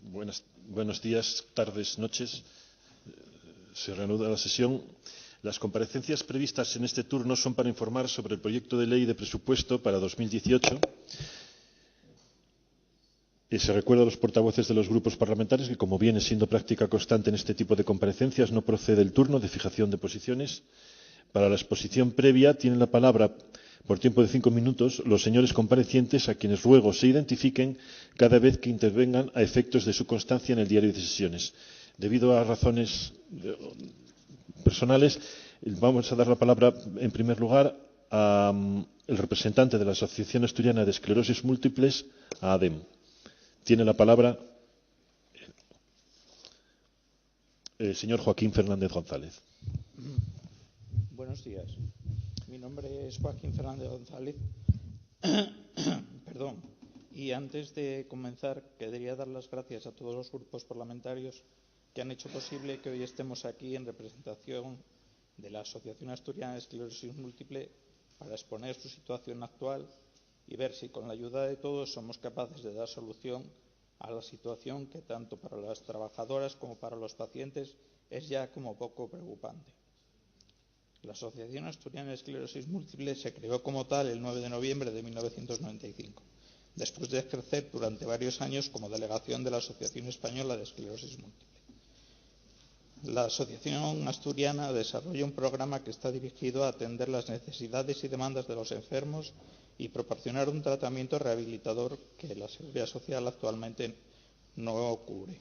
Buenos días, tardes, noches. Se reanuda la sesión. Las comparecencias previstas en este turno son para informar sobre el proyecto de ley de presupuesto para 2018. Se recuerda a los portavoces de los grupos parlamentarios que, como viene siendo práctica constante en este tipo de comparecencias, no procede el turno de fijación de posiciones. Para la exposición previa tienen la palabra, por tiempo de 5 minutos, los señores comparecientes, a quienes ruego se identifiquen cada vez que intervengan a efectos de su constancia en el diario de sesiones. Debido a razones personales, vamos a dar la palabra, en primer lugar, al representante de la Asociación Asturiana de Esclerosis Múltiples, a ADEM. Tiene la palabra el señor Joaquín Fernández González. Buenos días. Mi nombre es Joaquín Fernández González. Y antes de comenzar, querría dar las gracias a todos los grupos parlamentarios que han hecho posible que hoy estemos aquí en representación de la Asociación Asturiana de Esclerosis Múltiple para exponer su situación actual y ver si con la ayuda de todos somos capaces de dar solución a la situación que tanto para las trabajadoras como para los pacientes es ya como poco preocupante. La Asociación Asturiana de Esclerosis Múltiple se creó como tal el 9 de noviembre de 1995, después de ejercer durante varios años como delegación de la Asociación Española de Esclerosis Múltiple. La Asociación Asturiana desarrolla un programa que está dirigido a atender las necesidades y demandas de los enfermos y proporcionar un tratamiento rehabilitador que la Seguridad Social actualmente no cubre.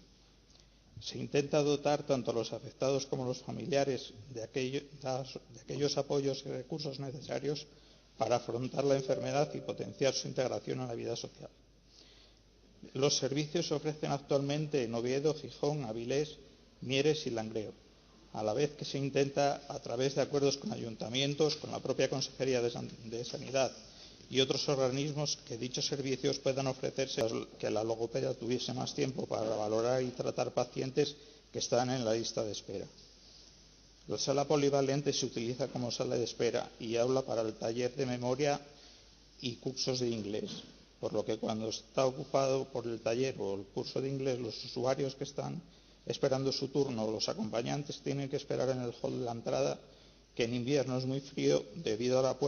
Se intenta dotar tanto a los afectados como a los familiares de aquellos apoyos y recursos necesarios para afrontar la enfermedad y potenciar su integración en la vida social. Los servicios se ofrecen actualmente en Oviedo, Gijón, Avilés, Mieres y Langreo, a la vez que se intenta, a través de acuerdos con ayuntamientos, con la propia Consejería de Sanidad y otros organismos, que dichos servicios puedan ofrecerse, que la logopedia tuviese más tiempo para valorar y tratar pacientes que están en la lista de espera. La sala polivalente se utiliza como sala de espera y aula para el taller de memoria y cursos de inglés, por lo que cuando está ocupado por el taller o el curso de inglés, los usuarios que están esperando su turno o los acompañantes tienen que esperar en el hall de la entrada, que en invierno es muy frío debido a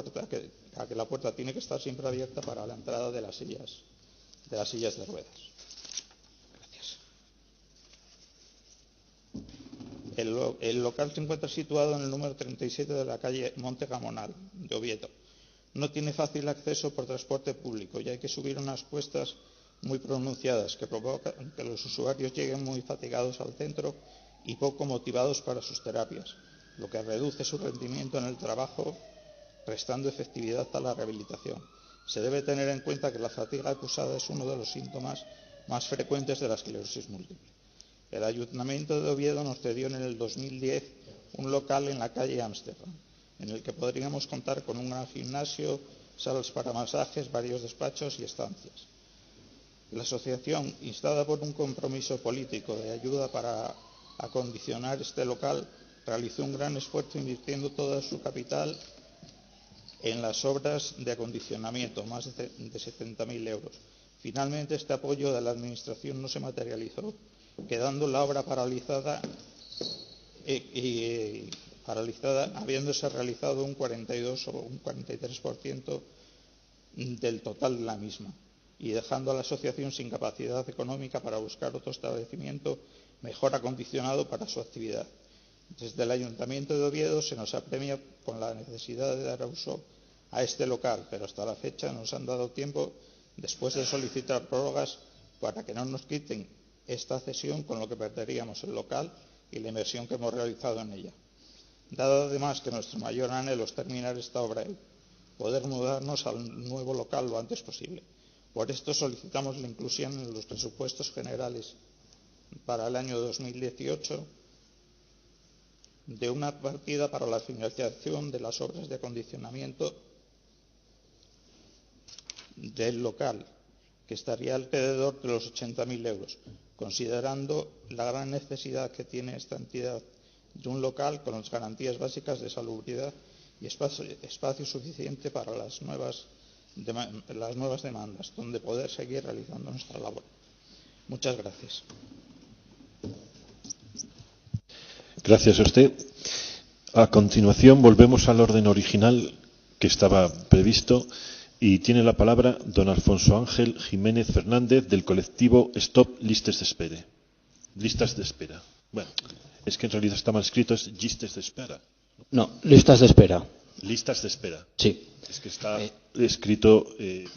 que la puerta tiene que estar siempre abierta para la entrada de las sillas de ruedas. Gracias. El local se encuentra situado en el número 37 de la calle Monte Gamonal de Oviedo. No tiene fácil acceso por transporte público y hay que subir unas cuestas muy pronunciadas que provocan que los usuarios lleguen muy fatigados al centro y poco motivados para sus terapias, lo que reduce su rendimiento en el trabajo, restando efectividad a la rehabilitación. Se debe tener en cuenta que la fatiga acusada es uno de los síntomas más frecuentes de la esclerosis múltiple. El Ayuntamiento de Oviedo nos cedió en el 2010 un local en la calle Ámsterdam, en el que podríamos contar con un gran gimnasio, salas para masajes, varios despachos y estancias. La asociación, instada por un compromiso político de ayuda para acondicionar este local, realizó un gran esfuerzo invirtiendo toda su capital en las obras de acondicionamiento, más de 70.000 euros. Finalmente, este apoyo de la Administración no se materializó, quedando la obra paralizada, habiéndose realizado un 42 o un 43% del total de la misma, y dejando a la asociación sin capacidad económica para buscar otro establecimiento mejor acondicionado para su actividad. Desde el Ayuntamiento de Oviedo se nos apremia con la necesidad de dar uso a este local, pero hasta la fecha nos han dado tiempo, después de solicitar prórrogas, para que no nos quiten esta cesión, con lo que perderíamos el local y la inversión que hemos realizado en ella. Dado además que nuestro mayor anhelo es terminar esta obra y poder mudarnos al nuevo local lo antes posible. Por esto solicitamos la inclusión en los presupuestos generales para el año 2018 de una partida para la financiación de las obras de acondicionamiento del local, que estaría alrededor de los 80.000 euros, considerando la gran necesidad que tiene esta entidad de un local con las garantías básicas de salubridad y espacio suficiente para las nuevas demandas, donde poder seguir realizando nuestra labor. Muchas gracias. Gracias a usted. A continuación, volvemos al orden original que estaba previsto y tiene la palabra don Alfonso Ángel Jiménez Fernández del colectivo Stop Listes de Espera. Listas de espera. Bueno, es que en realidad está mal escrito, es listas de espera. No, listas de espera. Listas de espera. Sí. Es que está escrito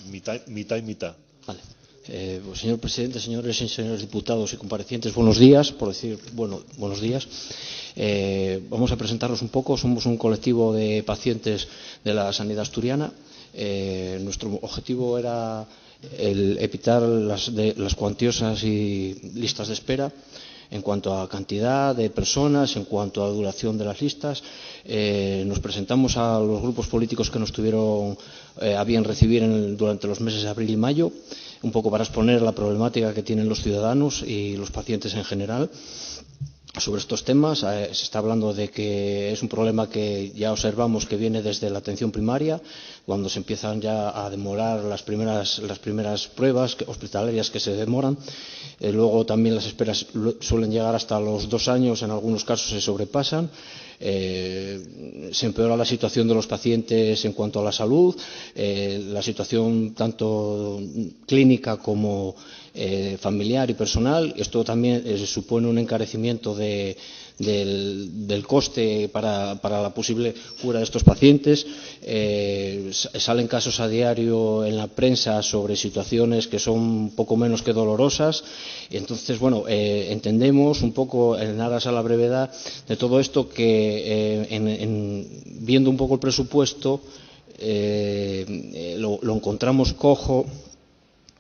mitad y mitad. Vale. Pues, señor presidente, señores y señores diputados y comparecientes, buenos días, por decir, buenos días. Vamos a presentarnos un poco. Somos un colectivo de pacientes de la sanidad asturiana. Nuestro objetivo era evitar las cuantiosas y listas de espera en cuanto a cantidad de personas, en cuanto a duración de las listas. Nos presentamos a los grupos políticos que nos tuvieron a bien recibir durante los meses de abril y mayo, un poco para exponer la problemática que tienen los ciudadanos y los pacientes en general sobre estos temas. Se está hablando de que es un problema que ya observamos que viene desde la atención primaria, cuando se empiezan ya a demorar las primeras pruebas hospitalarias que se demoran. Luego también las esperas suelen llegar hasta los 2 años, en algunos casos se sobrepasan. Se empeora la situación de los pacientes en cuanto a la salud, la situación tanto clínica como familiar y personal. Esto también supone un encarecimiento del coste para la posible cura de estos pacientes. Salen casos a diario en la prensa sobre situaciones que son poco menos que dolorosas. Y entonces, entendemos un poco, en aras a la brevedad de todo esto, que viendo un poco el presupuesto lo encontramos cojo,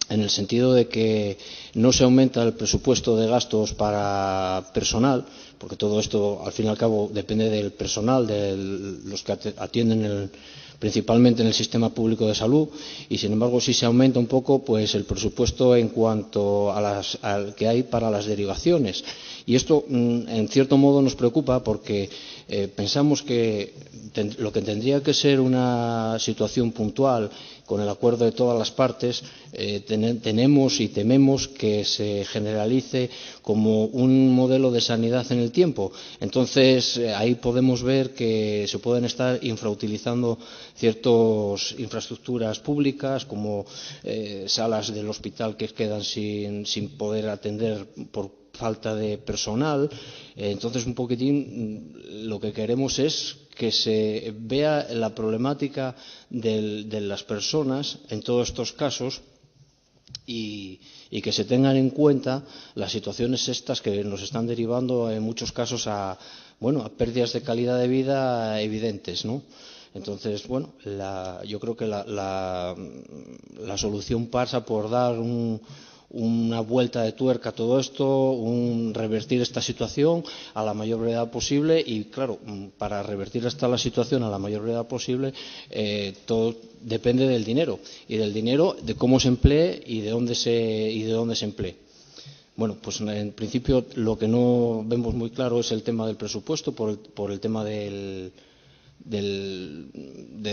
en el sentido de que no se aumenta el presupuesto de gastos para personal, porque todo esto, al fin y al cabo, depende del personal, de los que atienden principalmente en el sistema público de salud, y sin embargo sí se aumenta un poco pues el presupuesto en cuanto al que hay para las derivaciones. Y esto, en cierto modo, nos preocupa porque pensamos que lo que tendría que ser una situación puntual, con el acuerdo de todas las partes, tenemos y tememos que se generalice como un modelo de sanidad en el tiempo. Entonces, ahí podemos ver que se pueden estar infrautilizando ciertas infraestructuras públicas, como salas del hospital que quedan sin poder atender por falta de personal. Entonces, un poquitín lo que queremos es que se vea la problemática de las personas en todos estos casos y que se tengan en cuenta las situaciones estas que nos están derivando en muchos casos a pérdidas de calidad de vida evidentes, ¿no? Entonces, yo creo que la solución pasa por dar una vuelta de tuerca a todo esto, revertir esta situación a la mayor brevedad posible. Y claro, para revertir la situación a la mayor brevedad posible, todo depende del dinero, y del dinero, de cómo se emplee y de dónde se emplee. Pues en principio lo que no vemos muy claro es el tema del presupuesto, por el tema de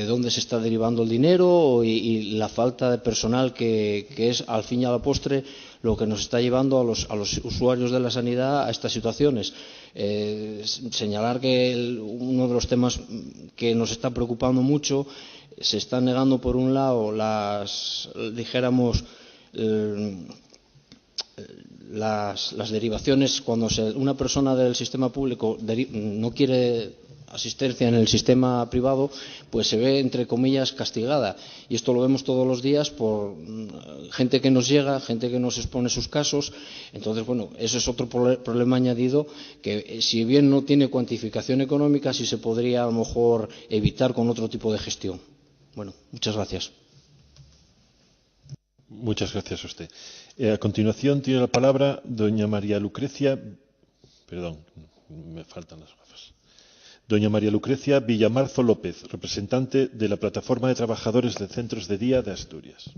dónde se está derivando el dinero y la falta de personal que es, al fin y a la postre, lo que nos está llevando a los usuarios de la sanidad a estas situaciones. Señalar que uno de los temas que nos está preocupando mucho, se están negando por un lado las derivaciones. Cuando una persona del sistema público no quiere asistencia en el sistema privado, pues se ve, entre comillas, castigada. Y esto lo vemos todos los días por gente que nos llega, gente que nos expone sus casos. Entonces, eso es otro problema añadido que, si bien no tiene cuantificación económica, sí se podría a lo mejor evitar con otro tipo de gestión. Muchas gracias. Muchas gracias a usted. A continuación tiene la palabra doña María Lucrecia. Perdón, me faltan las gafas. Doña María Lucrecia Villamarzo López, representante de la Plataforma de Trabajadores de Centros de Día de Asturias.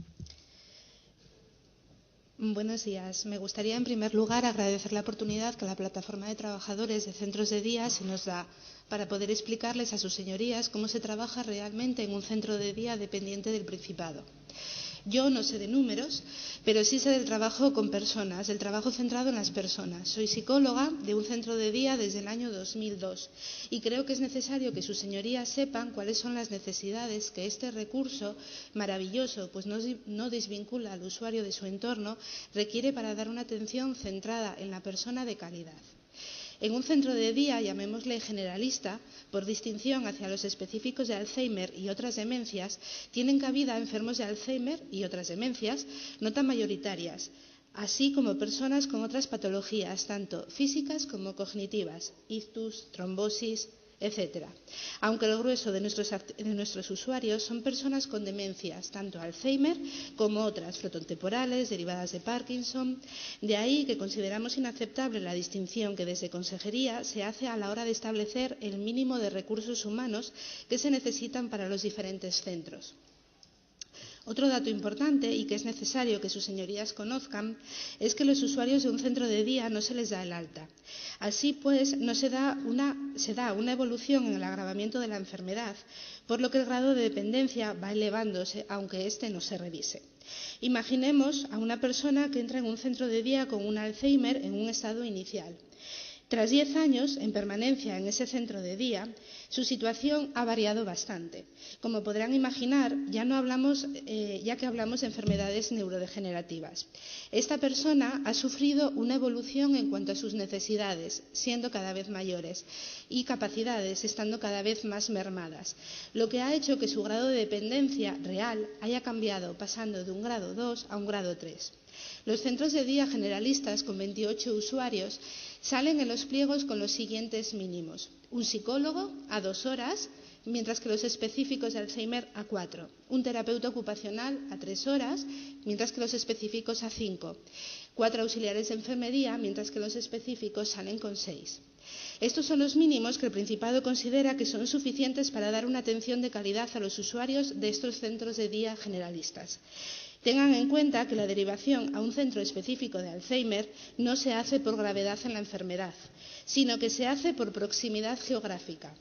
Buenos días. Me gustaría, en primer lugar, agradecer la oportunidad que la Plataforma de Trabajadores de Centros de Día se nos da para poder explicarles a sus señorías cómo se trabaja realmente en un centro de día dependiente del Principado. Yo no sé de números, pero sí sé del trabajo con personas, del trabajo centrado en las personas. Soy psicóloga de un centro de día desde el año 2002 y creo que es necesario que sus señorías sepan cuáles son las necesidades que este recurso maravilloso, pues no desvincula al usuario de su entorno, requiere para dar una atención centrada en la persona de calidad. En un centro de día, llamémosle generalista, por distinción hacia los específicos de Alzheimer y otras demencias, tienen cabida enfermos de Alzheimer y otras demencias no tan mayoritarias, así como personas con otras patologías, tanto físicas como cognitivas, ictus, trombosis, etc. Aunque el grueso de nuestros usuarios son personas con demencias, tanto Alzheimer como otras frontotemporales, derivadas de Parkinson. De ahí que consideramos inaceptable la distinción que desde Consejería se hace a la hora de establecer el mínimo de recursos humanos que se necesitan para los diferentes centros. Otro dato importante y que es necesario que sus señorías conozcan es que los usuarios de un centro de día no se les da el alta. Así pues, no se da una evolución en el agravamiento de la enfermedad, por lo que el grado de dependencia va elevándose, aunque éste no se revise. Imaginemos a una persona que entra en un centro de día con un Alzheimer en un estado inicial. Tras 10 años en permanencia en ese centro de día, su situación ha variado bastante. Como podrán imaginar, ya que hablamos de enfermedades neurodegenerativas. Esta persona ha sufrido una evolución en cuanto a sus necesidades, siendo cada vez mayores, y capacidades, estando cada vez más mermadas, lo que ha hecho que su grado de dependencia real haya cambiado, pasando de un grado 2 a un grado 3. Los centros de día generalistas con 28 usuarios salen en los pliegos con los siguientes mínimos: un psicólogo a 2 horas, mientras que los específicos de Alzheimer a 4, un terapeuta ocupacional a 3 horas, mientras que los específicos a 5, 4 auxiliares de enfermería, mientras que los específicos salen con 6. Estos son los mínimos que el Principado considera que son suficientes para dar una atención de calidad a los usuarios de estos centros de día generalistas. Tengan en cuenta que la derivación a un centro específico de Alzheimer no se hace por gravedad en la enfermedad, sino que se hace por proximidad geográfica,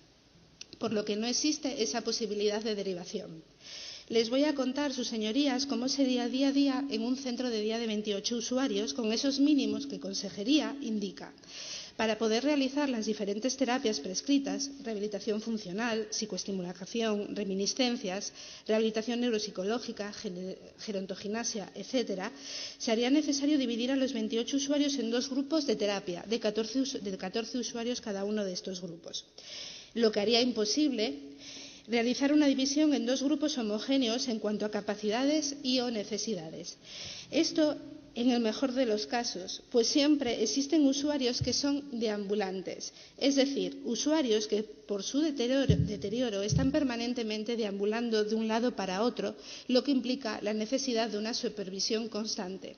por lo que no existe esa posibilidad de derivación. Les voy a contar, sus señorías, cómo sería día a día en un centro de día de 28 usuarios con esos mínimos que Consejería indica. Para poder realizar las diferentes terapias prescritas, rehabilitación funcional, psicoestimulación, reminiscencias, rehabilitación neuropsicológica, gerontogimnasia, etc., se haría necesario dividir a los 28 usuarios en 2 grupos de terapia, de 14 usuarios cada uno de estos grupos, lo que haría imposible realizar una división en 2 grupos homogéneos en cuanto a capacidades y o necesidades. Esto en el mejor de los casos, pues siempre existen usuarios que son deambulantes, es decir, usuarios que por su deterioro están permanentemente deambulando de un lado para otro, lo que implica la necesidad de una supervisión constante.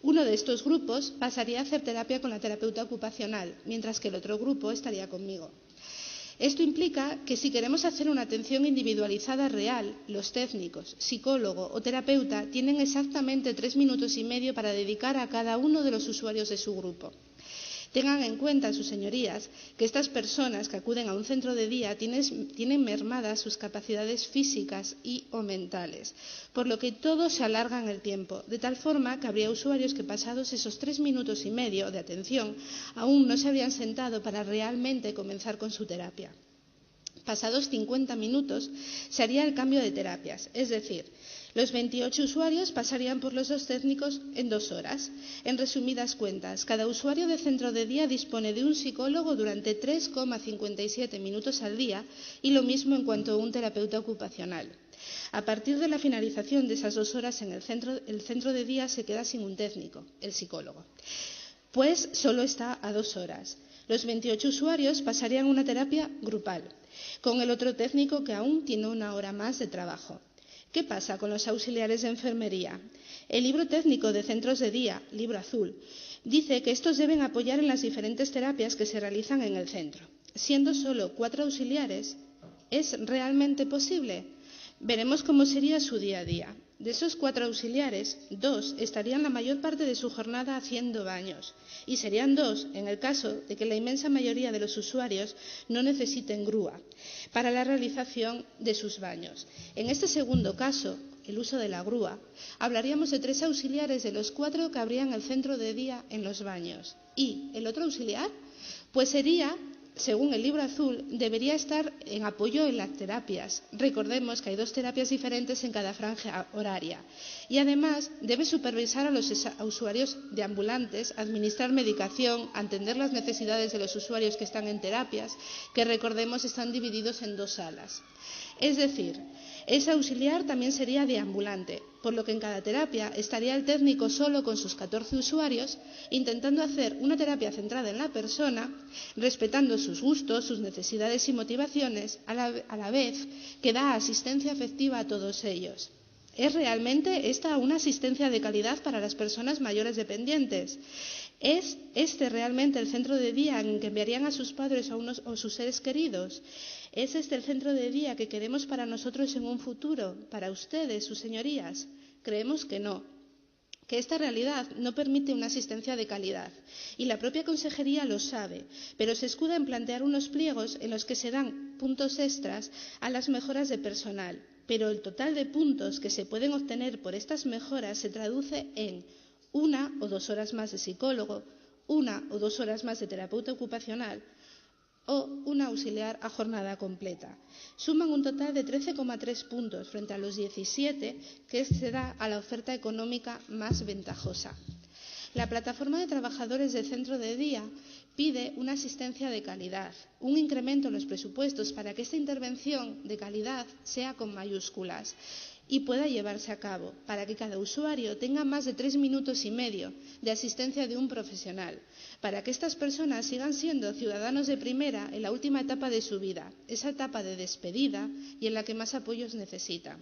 Uno de estos grupos pasaría a hacer terapia con la terapeuta ocupacional, mientras que el otro grupo estaría conmigo. Esto implica que si queremos hacer una atención individualizada real, los técnicos, psicólogo o terapeuta tienen exactamente 3 minutos y medio para dedicar a cada uno de los usuarios de su grupo. Tengan en cuenta, sus señorías, que estas personas que acuden a un centro de día tienen mermadas sus capacidades físicas y o mentales, por lo que todo se alarga en el tiempo, de tal forma que habría usuarios que pasados esos 3 minutos y medio de atención aún no se habrían sentado para realmente comenzar con su terapia. Pasados 50 minutos se haría el cambio de terapias, es decir, los 28 usuarios pasarían por los 2 técnicos en 2 horas. En resumidas cuentas, cada usuario de centro de día dispone de un psicólogo durante 3,57 minutos al día y lo mismo en cuanto a un terapeuta ocupacional. A partir de la finalización de esas 2 horas en el centro de día se queda sin un técnico, el psicólogo, pues solo está a 2 horas. Los 28 usuarios pasarían una terapia grupal, con el otro técnico que aún tiene 1 hora más de trabajo. ¿Qué pasa con los auxiliares de enfermería? El libro técnico de centros de día, libro azul, dice que estos deben apoyar en las diferentes terapias que se realizan en el centro. Siendo solo 4 auxiliares, ¿es realmente posible? Veremos cómo sería su día a día. De esos 4 auxiliares, 2 estarían la mayor parte de su jornada haciendo baños, y serían 2 en el caso de que la inmensa mayoría de los usuarios no necesiten grúa para la realización de sus baños. En este segundo caso, el uso de la grúa, hablaríamos de 3 auxiliares de los 4 que habría en el centro de día en los baños. ¿Y el otro auxiliar? Pues sería, según el libro azul, debería estar en apoyo en las terapias. Recordemos que hay 2 terapias diferentes en cada franja horaria. Y además debe supervisar a los usuarios de ambulantes, administrar medicación, atender las necesidades de los usuarios que están en terapias, que recordemos están divididos en 2 salas. Es decir, ese auxiliar también sería de ambulante, por lo que en cada terapia estaría el técnico solo con sus 14 usuarios, intentando hacer una terapia centrada en la persona, respetando sus gustos, sus necesidades y motivaciones, a la vez que da asistencia afectiva a todos ellos. ¿Es realmente esta una asistencia de calidad para las personas mayores dependientes? ¿Es este realmente el centro de día en que enviarían a sus padres o sus seres queridos? ¿Es este el centro de día que queremos para nosotros en un futuro, para ustedes, sus señorías? Creemos que no, que esta realidad no permite una asistencia de calidad. Y la propia Consejería lo sabe, pero se escuda en plantear unos pliegos en los que se dan puntos extras a las mejoras de personal. Pero el total de puntos que se pueden obtener por estas mejoras se traduce en 1 o 2 horas más de psicólogo, 1 o 2 horas más de terapeuta ocupacional o un auxiliar a jornada completa. Suman un total de 13,3 puntos frente a los 17 que se da a la oferta económica más ventajosa. La plataforma de trabajadores del centro de día pide una asistencia de calidad, un incremento en los presupuestos para que esta intervención de calidad sea con mayúsculas y pueda llevarse a cabo, para que cada usuario tenga más de 3,5 minutos de asistencia de un profesional, para que estas personas sigan siendo ciudadanos de primera en la última etapa de su vida, esa etapa de despedida y en la que más apoyos necesitan.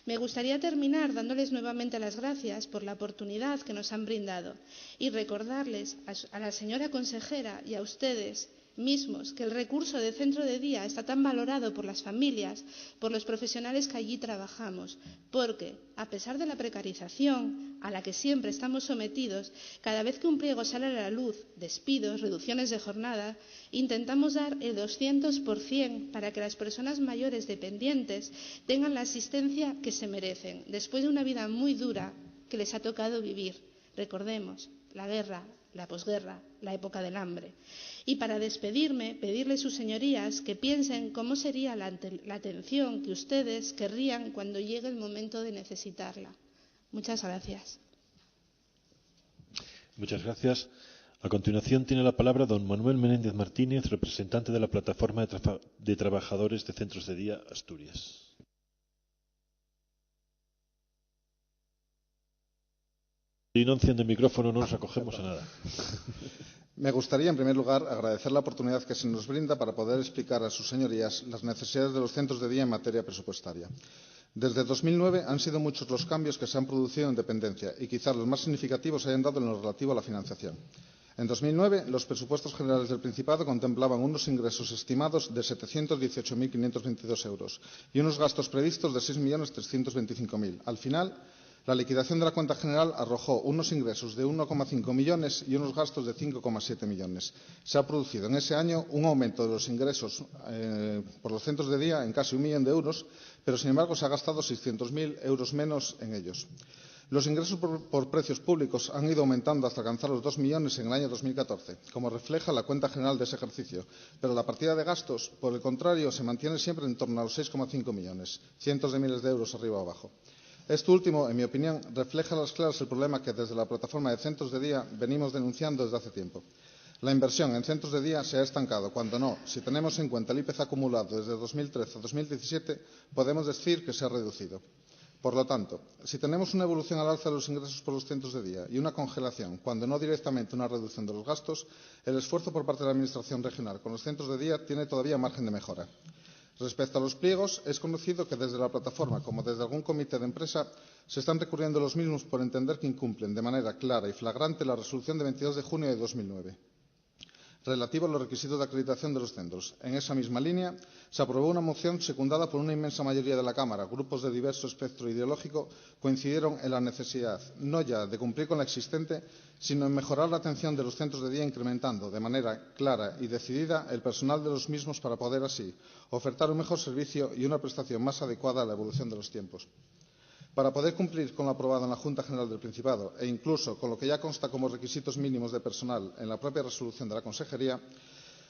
Me gustaría terminar dándoles nuevamente las gracias por la oportunidad que nos han brindado y recordarles a la señora consejera y a ustedes mismos que el recurso de centro de día está tan valorado por las familias, por los profesionales que allí trabajamos, porque, a pesar de la precarización a la que siempre estamos sometidos, cada vez que un pliego sale a la luz, despidos, reducciones de jornada, intentamos dar el 200% para que las personas mayores dependientes tengan la asistencia que se merecen, después de una vida muy dura que les ha tocado vivir. Recordemos, la guerra, la posguerra, la época del hambre. Y para despedirme, pedirles sus señorías que piensen cómo sería la atención que ustedes querrían cuando llegue el momento de necesitarla. Muchas gracias. Muchas gracias. A continuación tiene la palabra don Manuel Menéndez Martínez, representante de la Plataforma de Trabajadores de Centros de Día Asturias. Si no enciende el micrófono no nos acogemos a nada. Me gustaría, en primer lugar, agradecer la oportunidad que se nos brinda para poder explicar a sus señorías las necesidades de los centros de día en materia presupuestaria. Desde 2009 han sido muchos los cambios que se han producido en dependencia y quizás los más significativos se hayan dado en lo relativo a la financiación. En 2009, los presupuestos generales del Principado contemplaban unos ingresos estimados de 718.522 euros y unos gastos previstos de 6.325.000. Al final, la liquidación de la cuenta general arrojó unos ingresos de 1,5 millones y unos gastos de 5,7 millones. Se ha producido en ese año un aumento de los ingresos por los centros de día en casi 1 millón de euros, pero sin embargo se ha gastado 600.000 euros menos en ellos. Los ingresos por precios públicos han ido aumentando hasta alcanzar los 2 millones en el año 2014, como refleja la cuenta general de ese ejercicio, pero la partida de gastos, por el contrario, se mantiene siempre en torno a los 6,5 millones, cientos de miles de euros arriba o abajo. Esto último, en mi opinión, refleja a las claras el problema que desde la plataforma de centros de día venimos denunciando desde hace tiempo. La inversión en centros de día se ha estancado, cuando no, si tenemos en cuenta el IPC acumulado desde 2013 a 2017, podemos decir que se ha reducido. Por lo tanto, si tenemos una evolución al alza de los ingresos por los centros de día y una congelación, cuando no directamente una reducción de los gastos, el esfuerzo por parte de la Administración regional con los centros de día tiene todavía margen de mejora. Respecto a los pliegos, es conocido que desde la plataforma como desde algún comité de empresa se están recurriendo los mismos por entender que incumplen de manera clara y flagrante la resolución de 22 de junio de 2009, relativo a los requisitos de acreditación de los centros. En esa misma línea, se aprobó una moción secundada por una inmensa mayoría de la Cámara. Grupos de diverso espectro ideológico coincidieron en la necesidad, no ya de cumplir con la existente, sino en mejorar la atención de los centros de día, incrementando de manera clara y decidida el personal de los mismos para poder así ofertar un mejor servicio y una prestación más adecuada a la evolución de los tiempos. Para poder cumplir con lo aprobado en la Junta General del Principado e incluso con lo que ya consta como requisitos mínimos de personal en la propia resolución de la Consejería,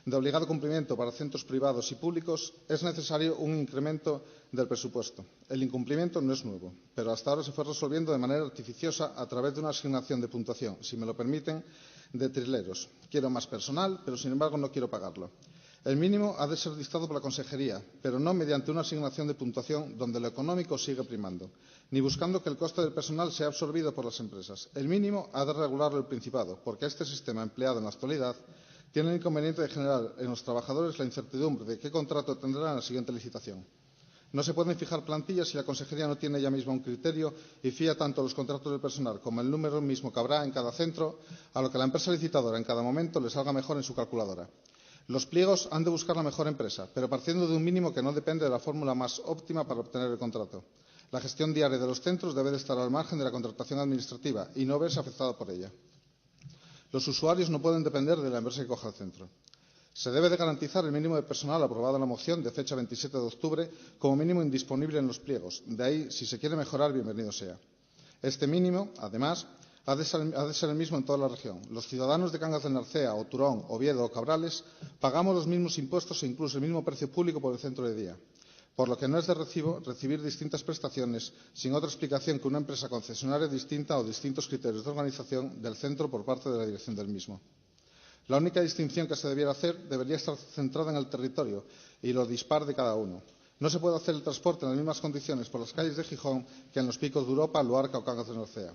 de obligado cumplimiento para centros privados y públicos, es necesario un incremento del presupuesto. El incumplimiento no es nuevo, pero hasta ahora se fue resolviendo de manera artificiosa a través de una asignación de puntuación, si me lo permiten, de trileros. Quiero más personal, pero sin embargo no quiero pagarlo. El mínimo ha de ser dictado por la Consejería, pero no mediante una asignación de puntuación donde lo económico sigue primando, ni buscando que el coste del personal sea absorbido por las empresas. El mínimo ha de regularlo el Principado, porque este sistema empleado en la actualidad tiene el inconveniente de generar en los trabajadores la incertidumbre de qué contrato tendrán en la siguiente licitación. No se pueden fijar plantillas si la Consejería no tiene ella misma un criterio y fía tanto los contratos del personal como el número mismo que habrá en cada centro a lo que la empresa licitadora en cada momento le salga mejor en su calculadora. Los pliegos han de buscar la mejor empresa, pero partiendo de un mínimo que no depende de la fórmula más óptima para obtener el contrato. La gestión diaria de los centros debe de estar al margen de la contratación administrativa y no verse afectada por ella. Los usuarios no pueden depender de la empresa que coja el centro. Se debe de garantizar el mínimo de personal aprobado en la moción de fecha 27 de octubre como mínimo indisponible en los pliegos. De ahí, si se quiere mejorar, bienvenido sea. Este mínimo, además, ha de ser el mismo en toda la región. Los ciudadanos de Cangas de Narcea, o Turón, Oviedo o Cabrales pagamos los mismos impuestos e incluso el mismo precio público por el centro de día, por lo que no es de recibo recibir distintas prestaciones sin otra explicación que una empresa concesionaria distinta o distintos criterios de organización del centro por parte de la dirección del mismo. La única distinción que se debiera hacer debería estar centrada en el territorio y lo dispar de cada uno. No se puede hacer el transporte en las mismas condiciones por las calles de Gijón que en los picos de Europa, Luarca o Cangas de Narcea.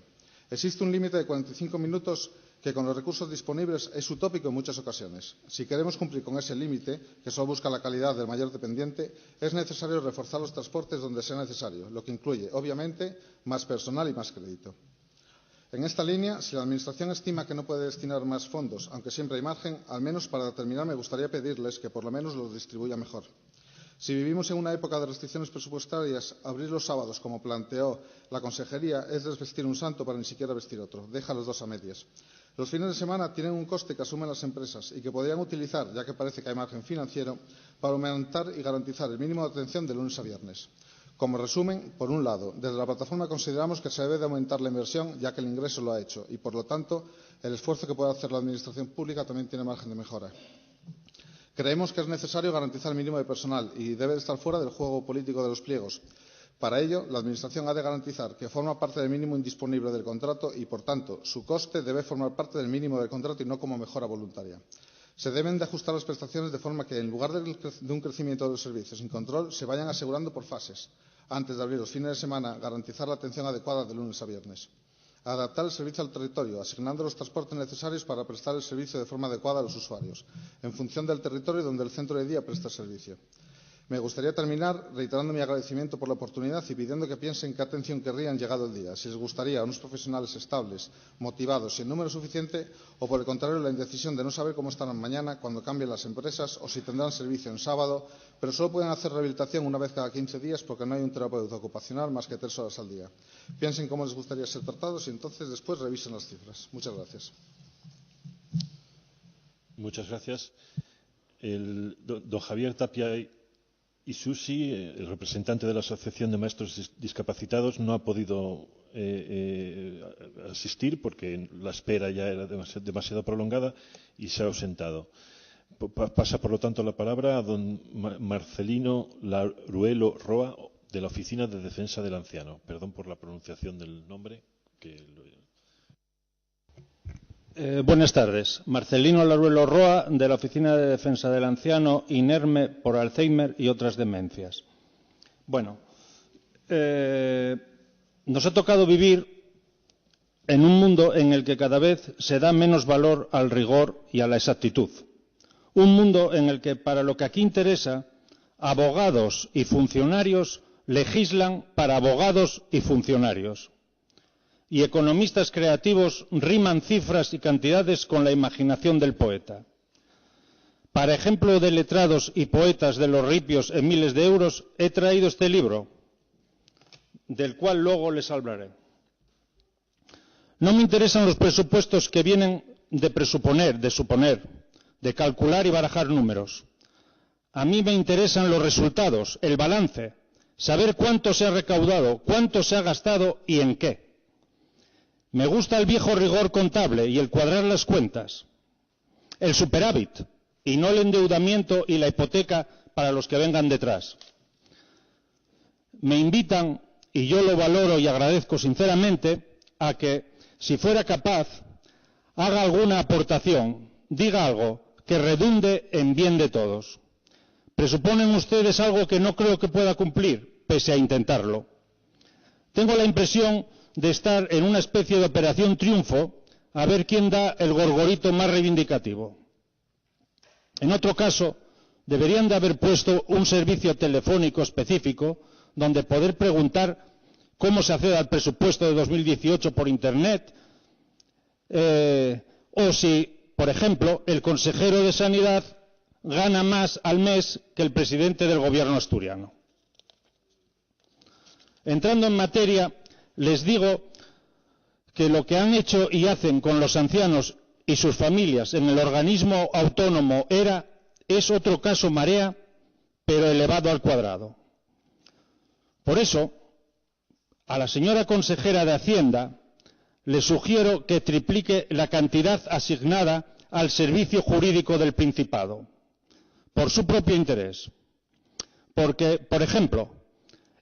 Existe un límite de 45 minutos que con los recursos disponibles es utópico en muchas ocasiones. Si queremos cumplir con ese límite, que solo busca la calidad del mayor dependiente, es necesario reforzar los transportes donde sea necesario, lo que incluye, obviamente, más personal y más crédito. En esta línea, si la Administración estima que no puede destinar más fondos, aunque siempre hay margen, al menos para terminar me gustaría pedirles que por lo menos los distribuya mejor. Si vivimos en una época de restricciones presupuestarias, abrir los sábados, como planteó la Consejería, es desvestir un santo para ni siquiera vestir otro. Deja los dos a medias. Los fines de semana tienen un coste que asumen las empresas y que podrían utilizar, ya que parece que hay margen financiero, para aumentar y garantizar el mínimo de atención de lunes a viernes. Como resumen, por un lado, desde la plataforma consideramos que se debe de aumentar la inversión, ya que el ingreso lo ha hecho, y por lo tanto, el esfuerzo que pueda hacer la Administración pública también tiene margen de mejora. Creemos que es necesario garantizar el mínimo de personal y debe estar fuera del juego político de los pliegos. Para ello, la Administración ha de garantizar que forma parte del mínimo indisponible del contrato y, por tanto, su coste debe formar parte del mínimo del contrato y no como mejora voluntaria. Se deben de ajustar las prestaciones de forma que, en lugar de un crecimiento de los servicios sin control, se vayan asegurando por fases. Antes de abrir los fines de semana, garantizar la atención adecuada de lunes a viernes. Adaptar el servicio al territorio, asignando los transportes necesarios para prestar el servicio de forma adecuada a los usuarios, en función del territorio donde el centro de día presta servicio. Me gustaría terminar reiterando mi agradecimiento por la oportunidad y pidiendo que piensen qué atención querrían llegado el día, si les gustaría a unos profesionales estables, motivados y en número suficiente, o por el contrario la indecisión de no saber cómo estarán mañana cuando cambien las empresas o si tendrán servicio en sábado, pero solo pueden hacer rehabilitación una vez cada 15 días porque no hay un terapeuta ocupacional más que 3 horas al día. Piensen cómo les gustaría ser tratados y entonces después revisen las cifras. Muchas gracias. Muchas gracias. Don Javier Tapia Isusi, el representante de la Asociación de Maestros Discapacitados, no ha podido asistir porque la espera ya era demasiado prolongada y se ha ausentado. Pasa, por lo tanto, la palabra a don Marcelino Laruelo Roa, de la Oficina de Defensa del Anciano. Perdón por la pronunciación del nombre. Buenas tardes. Marcelino Laruelo Roa, de la Oficina de Defensa del Anciano, inerme por Alzheimer y otras demencias. Bueno, nos ha tocado vivir en un mundo en el que cada vez se da menos valor al rigor y a la exactitud. Un mundo en el que, para lo que aquí interesa, abogados y funcionarios legislan para abogados y funcionarios. Y economistas creativos riman cifras y cantidades con la imaginación del poeta. Para ejemplo de letrados y poetas de los ripios en miles de euros, he traído este libro, del cual luego les hablaré. No me interesan los presupuestos que vienen de presuponer, de suponer, de calcular y barajar números. A mí me interesan los resultados, el balance, saber cuánto se ha recaudado, cuánto se ha gastado y en qué. Me gusta el viejo rigor contable y el cuadrar las cuentas, el superávit y no el endeudamiento y la hipoteca para los que vengan detrás. Me invitan, y yo lo valoro y agradezco sinceramente, a que, si fuera capaz, haga alguna aportación, diga algo que redunde en bien de todos. Presuponen ustedes algo que no creo que pueda cumplir, pese a intentarlo. Tengo la impresión de estar en una especie de operación triunfo a ver quién da el gorgorito más reivindicativo. En otro caso, deberían de haber puesto un servicio telefónico específico donde poder preguntar cómo se accede al presupuesto de 2018 por Internet, o si, por ejemplo, el consejero de Sanidad gana más al mes que el presidente del gobierno asturiano. Entrando en materia, les digo que lo que han hecho y hacen con los ancianos y sus familias en el organismo autónomo es otro caso Marea, pero elevado al cuadrado. Por eso, a la señora consejera de Hacienda le sugiero que triplique la cantidad asignada al Servicio Jurídico del Principado, por su propio interés. Porque, por ejemplo,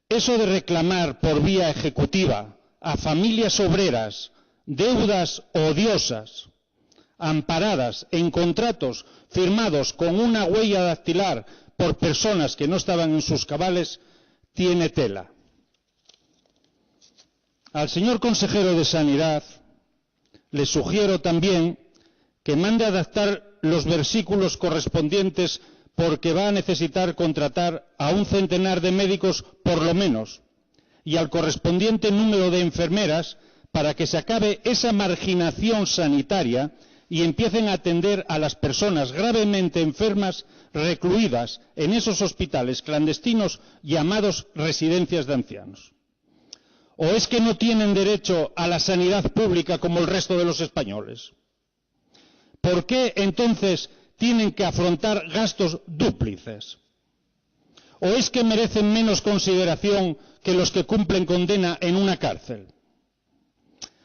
eso de reclamar por vía ejecutiva a familias obreras deudas odiosas, amparadas en contratos firmados con una huella dactilar por personas que no estaban en sus cabales, tiene tela. Al señor consejero de Sanidad le sugiero también que mande adaptar los versículos correspondientes porque va a necesitar contratar a un centenar de médicos por lo menos y al correspondiente número de enfermeras para que se acabe esa marginación sanitaria y empiecen a atender a las personas gravemente enfermas recluidas en esos hospitales clandestinos llamados residencias de ancianos. ¿O es que no tienen derecho a la sanidad pública como el resto de los españoles? ¿Por qué entonces tienen que afrontar gastos dúplices? ¿O es que merecen menos consideración que los que cumplen condena en una cárcel?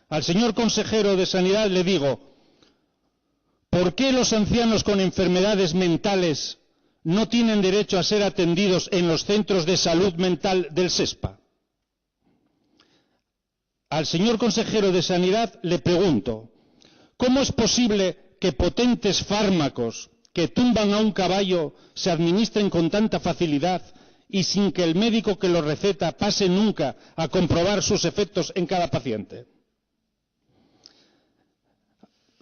Al señor consejero de Sanidad le digo, ¿por qué los ancianos con enfermedades mentales no tienen derecho a ser atendidos en los centros de salud mental del SESPA? Al señor consejero de Sanidad le pregunto, ¿cómo es posible que potentes fármacos que tumban a un caballo se administren con tanta facilidad y sin que el médico que los receta pase nunca a comprobar sus efectos en cada paciente?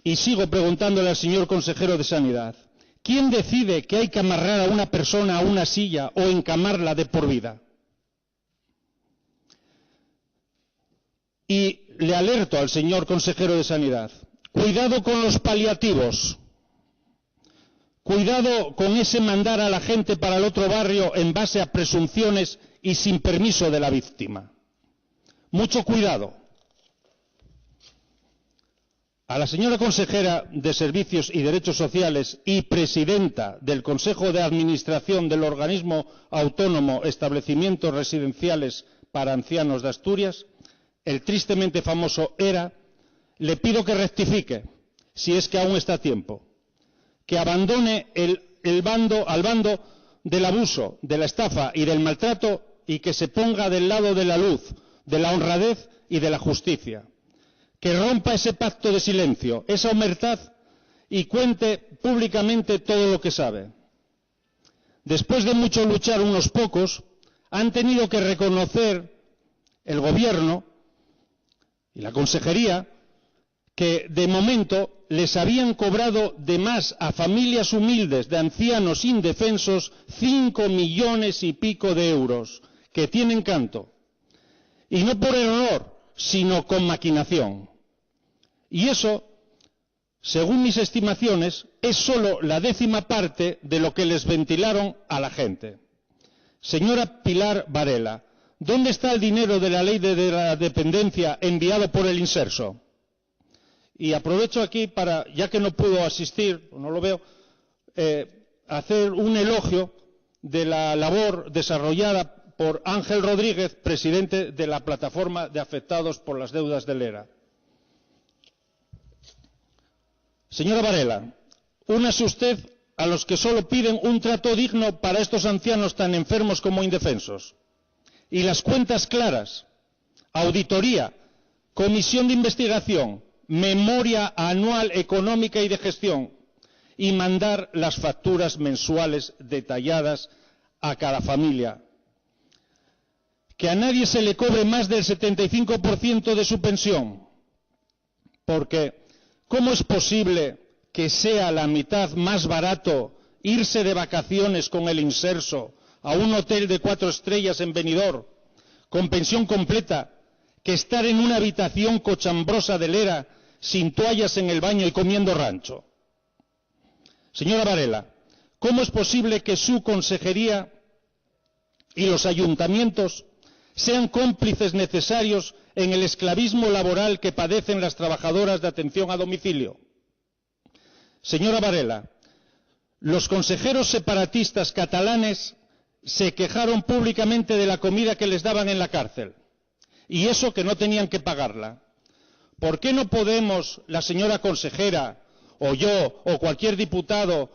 Y sigo preguntándole al señor consejero de Sanidad, ¿quién decide que hay que amarrar a una persona a una silla o encamarla de por vida? Y le alerto al señor consejero de Sanidad, cuidado con los paliativos, cuidado con ese mandar a la gente para el otro barrio en base a presunciones y sin permiso de la víctima. Mucho cuidado. A la señora consejera de Servicios y Derechos Sociales y presidenta del Consejo de Administración del organismo autónomo Establecimientos Residenciales para Ancianos de Asturias, el tristemente famoso ERA, le pido que rectifique, si es que aún está a tiempo, que abandone al bando del abuso, de la estafa y del maltrato y que se ponga del lado de la luz, de la honradez y de la justicia. Que rompa ese pacto de silencio, esa omertad y cuente públicamente todo lo que sabe. Después de mucho luchar unos pocos, han tenido que reconocer el Gobierno y la Consejería que de momento les habían cobrado de más a familias humildes de ancianos indefensos 5 millones y pico de euros, que tienen canto. Y no por error, sino con maquinación. Y eso, según mis estimaciones, es solo la 10ª parte de lo que les ventilaron a la gente. Señora Pilar Varela, ¿dónde está el dinero de la ley de la dependencia enviado por el Inserso? Y aprovecho aquí para, ya que no pudo asistir, no lo veo, hacer un elogio de la labor desarrollada por Ángel Rodríguez, presidente de la Plataforma de Afectados por las Deudas del ERA. Señora Varela, únase usted a los que solo piden un trato digno para estos ancianos tan enfermos como indefensos. Y las cuentas claras, auditoría, comisión de investigación, memoria anual económica y de gestión, y mandar las facturas mensuales detalladas a cada familia. Que a nadie se le cobre más del 75% de su pensión, porque ¿cómo es posible que sea la mitad más barato irse de vacaciones con el inserso a un hotel de 4 estrellas en Benidorm, con pensión completa, que estar en una habitación cochambrosa del ERA sin toallas en el baño y comiendo rancho? Señora Varela, ¿cómo es posible que su consejería y los ayuntamientos sean cómplices necesarios en el esclavismo laboral que padecen las trabajadoras de atención a domicilio? Señora Varela, los consejeros separatistas catalanes se quejaron públicamente de la comida que les daban en la cárcel, y eso que no tenían que pagarla. ¿Por qué no podemos, la señora consejera, o yo, o cualquier diputado,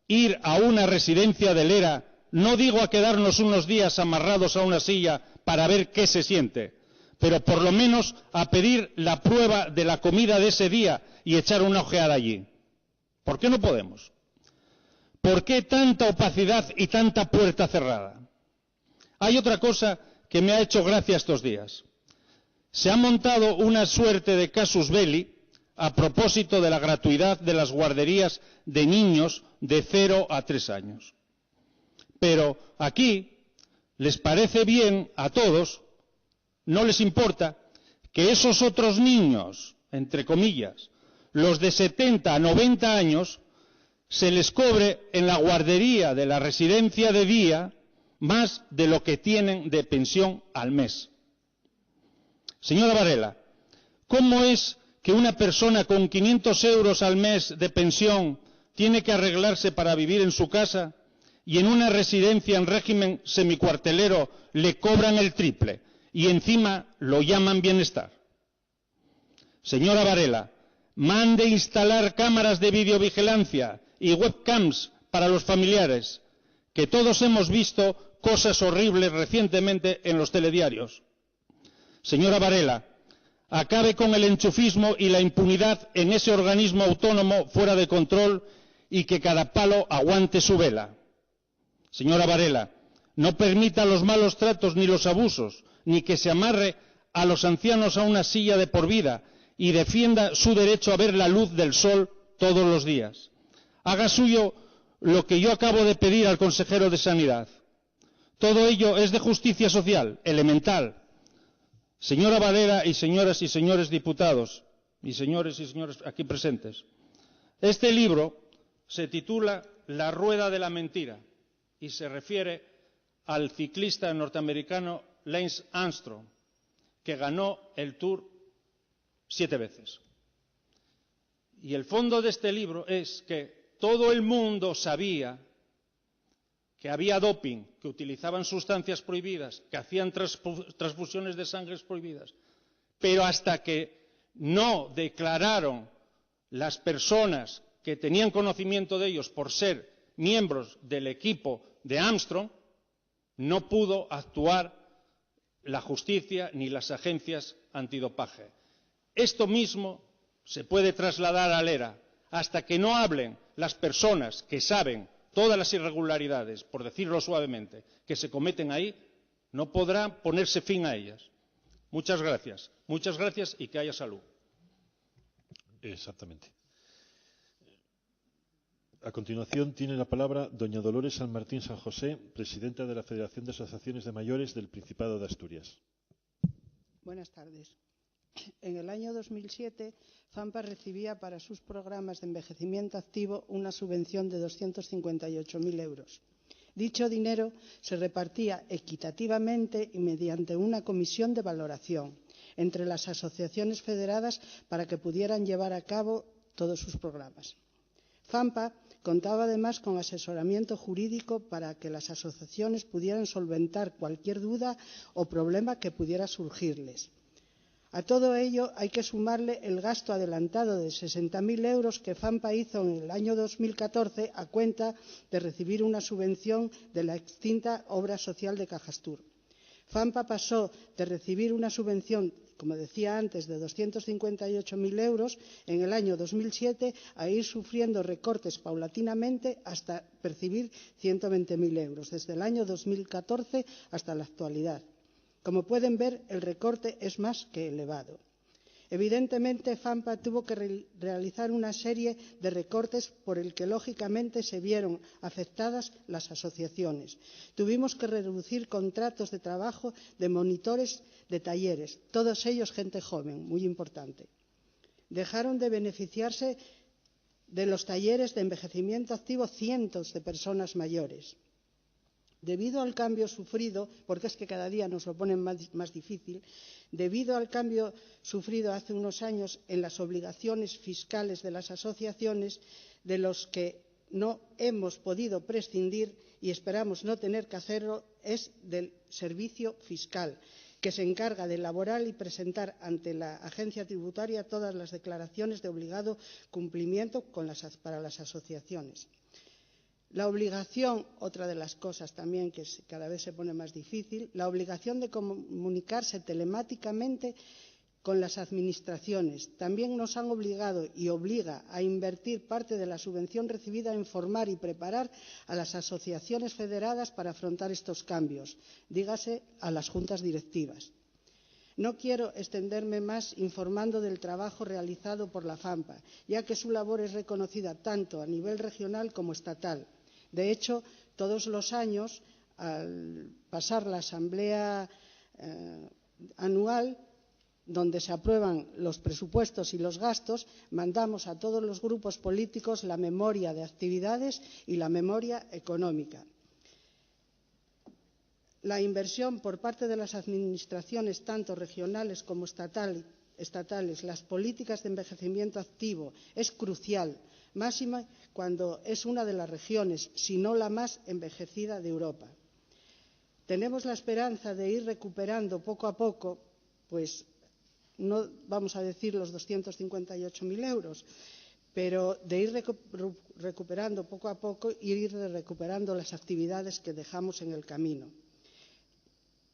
ir a una residencia del ERA, no digo a quedarnos unos días amarrados a una silla para ver qué se siente, pero por lo menos a pedir la prueba de la comida de ese día y echar una ojeada allí? ¿Por qué no podemos? ¿Por qué tanta opacidad y tanta puerta cerrada? Hay otra cosa que me ha hecho gracia estos días. Se ha montado una suerte de casus belli a propósito de la gratuidad de las guarderías de niños de 0 a 3 años. Pero aquí les parece bien a todos, no les importa, que esos otros niños, entre comillas, los de 70 a 90 años, se les cobre en la guardería de la residencia de día más de lo que tienen de pensión al mes. Señora Varela, ¿cómo es que una persona con 500 euros al mes de pensión tiene que arreglarse para vivir en su casa y en una residencia en régimen semicuartelero le cobran el triple y encima lo llaman bienestar? Señora Varela, mande instalar cámaras de videovigilancia y webcams para los familiares, que todos hemos visto cosas horribles recientemente en los telediarios. Señora Varela, acabe con el enchufismo y la impunidad en ese organismo autónomo fuera de control y que cada palo aguante su vela. Señora Varela, no permita los malos tratos ni los abusos, ni que se amarre a los ancianos a una silla de por vida y defienda su derecho a ver la luz del sol todos los días. Haga suyo lo que yo acabo de pedir al consejero de Sanidad. Todo ello es de justicia social, elemental. Señora Varela y señoras y señores diputados, y señores aquí presentes, este libro se titula La rueda de la mentira y se refiere al ciclista norteamericano Lance Armstrong, que ganó el Tour 7 veces. Y el fondo de este libro es que todo el mundo sabía que había doping, que utilizaban sustancias prohibidas, que hacían transfusiones de sangre prohibidas, pero hasta que no declararon las personas que tenían conocimiento de ellos por ser miembros del equipo de Armstrong, no pudo actuar la justicia ni las agencias antidopaje. Esto mismo se puede trasladar al ERA. Hasta que no hablen las personas que saben todas las irregularidades, por decirlo suavemente, que se cometen ahí, no podrá ponerse fin a ellas. Muchas gracias y que haya salud. Exactamente. A continuación tiene la palabra doña Dolores San Martín San José, presidenta de la Federación de Asociaciones de Mayores del Principado de Asturias. Buenas tardes. En el año 2007, FAMPA recibía para sus programas de envejecimiento activo una subvención de 258.000 euros. Dicho dinero se repartía equitativamente y mediante una comisión de valoración entre las asociaciones federadas para que pudieran llevar a cabo todos sus programas. FAMPA contaba además con asesoramiento jurídico para que las asociaciones pudieran solventar cualquier duda o problema que pudiera surgirles. A todo ello hay que sumarle el gasto adelantado de 60.000 euros que FAMPA hizo en el año 2014 a cuenta de recibir una subvención de la extinta Obra Social de Cajastur. FAMPA pasó de recibir una subvención, como decía antes, de 258.000 euros en el año 2007 a ir sufriendo recortes paulatinamente hasta percibir 120.000 euros, desde el año 2014 hasta la actualidad. Como pueden ver, el recorte es más que elevado. Evidentemente, FAMPA tuvo que realizar una serie de recortes por el que, lógicamente, se vieron afectadas las asociaciones. Tuvimos que reducir contratos de trabajo de monitores de talleres, todos ellos gente joven, muy importante. Dejaron de beneficiarse de los talleres de envejecimiento activo cientos de personas mayores. Debido al cambio sufrido, porque es que cada día nos lo ponen más difícil, debido al cambio sufrido hace unos años en las obligaciones fiscales de las asociaciones, de los que no hemos podido prescindir y esperamos no tener que hacerlo, es del servicio fiscal, que se encarga de elaborar y presentar ante la agencia tributaria todas las declaraciones de obligado cumplimiento para las asociaciones. La obligación, otra de las cosas también que cada vez se pone más difícil, la obligación de comunicarse telemáticamente con las administraciones. También nos han obligado y obliga a invertir parte de la subvención recibida en formar y preparar a las asociaciones federadas para afrontar estos cambios, dígase a las juntas directivas. No quiero extenderme más informando del trabajo realizado por la FAMPA, ya que su labor es reconocida tanto a nivel regional como estatal. De hecho, todos los años, al pasar la asamblea anual, donde se aprueban los presupuestos y los gastos, mandamos a todos los grupos políticos la memoria de actividades y la memoria económica. La inversión por parte de las administraciones, tanto regionales como estatales, las políticas de envejecimiento activo, es crucial, máxima cuando es una de las regiones, si no la más envejecida de Europa. Tenemos la esperanza de ir recuperando poco a poco, pues no vamos a decir los 258.000 euros, pero de ir recuperando poco a poco y ir recuperando las actividades que dejamos en el camino.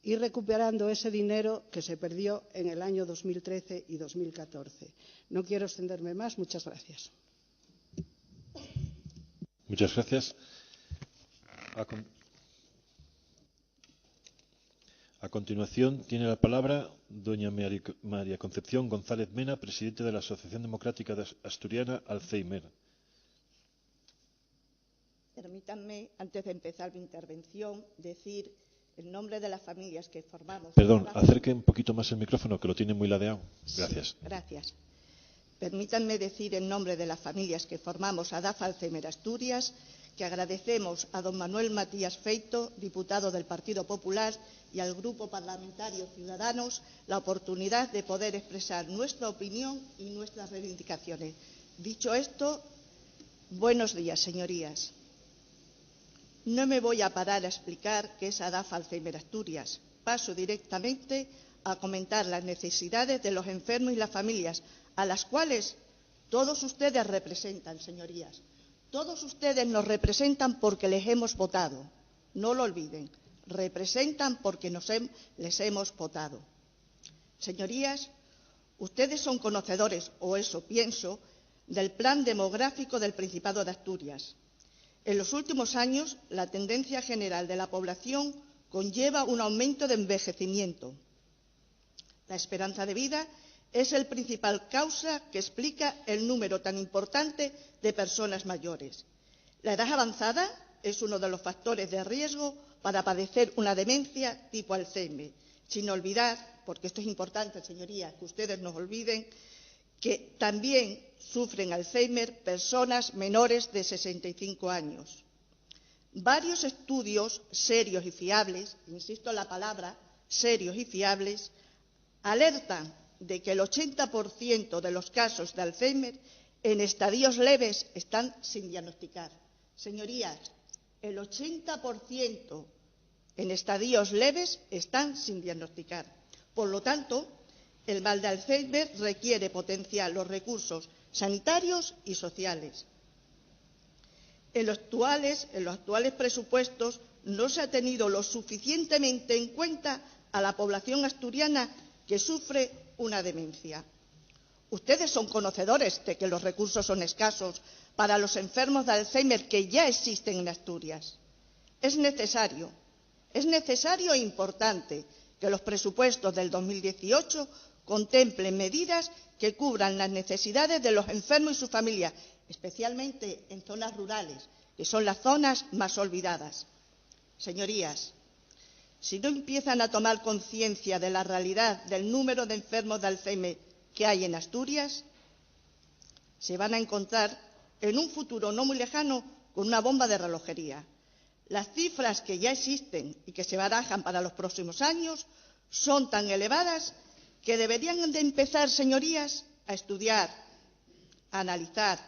Ir recuperando ese dinero que se perdió en el año 2013 y 2014. No quiero extenderme más. Muchas gracias. Muchas gracias. A continuación, tiene la palabra doña María Concepción González Mena, presidenta de la Asociación Democrática Asturiana Alzheimer. Permítanme, antes de empezar mi intervención, decir en nombre de las familias que formamos... Perdón, acerque un poquito más el micrófono, que lo tiene muy ladeado. Gracias. Sí, gracias. Permítanme decir en nombre de las familias que formamos ADAF Alzheimer Asturias que agradecemos a don Manuel Matías Feito, diputado del Partido Popular, y al Grupo Parlamentario Ciudadanos la oportunidad de poder expresar nuestra opinión y nuestras reivindicaciones. Dicho esto, buenos días, señorías. No me voy a parar a explicar qué es ADAF Alzheimer Asturias. Paso directamente a comentar las necesidades de los enfermos y las familias, a las cuales todos ustedes representan, señorías. Todos ustedes nos representan porque les hemos votado. No lo olviden. Representan porque les hemos votado. Señorías, ustedes son conocedores, o eso pienso, del Plan Demográfico del Principado de Asturias. En los últimos años, la tendencia general de la población conlleva un aumento de envejecimiento. La esperanza de vida es la principal causa que explica el número tan importante de personas mayores. La edad avanzada es uno de los factores de riesgo para padecer una demencia tipo Alzheimer, sin olvidar, porque esto es importante, señorías, que ustedes no olviden, que también sufren Alzheimer personas menores de 65 años. Varios estudios serios y fiables, insisto en la palabra serios y fiables, alertan de que el 80% de los casos de Alzheimer en estadios leves están sin diagnosticar. Señorías, el 80% en estadios leves están sin diagnosticar. Por lo tanto, el mal de Alzheimer requiere potenciar los recursos sanitarios y sociales. En los actuales presupuestos no se ha tenido lo suficientemente en cuenta a la población asturiana que sufre una demencia. Ustedes son conocedores de que los recursos son escasos para los enfermos de Alzheimer que ya existen en Asturias. Es necesario e importante que los presupuestos del 2018 contemplen medidas que cubran las necesidades de los enfermos y sus familias, especialmente en zonas rurales, que son las zonas más olvidadas. Señorías, si no empiezan a tomar conciencia de la realidad del número de enfermos de Alzheimer que hay en Asturias, se van a encontrar en un futuro no muy lejano con una bomba de relojería. Las cifras que ya existen y que se barajan para los próximos años son tan elevadas que deberían de empezar, señorías, a estudiar, a analizar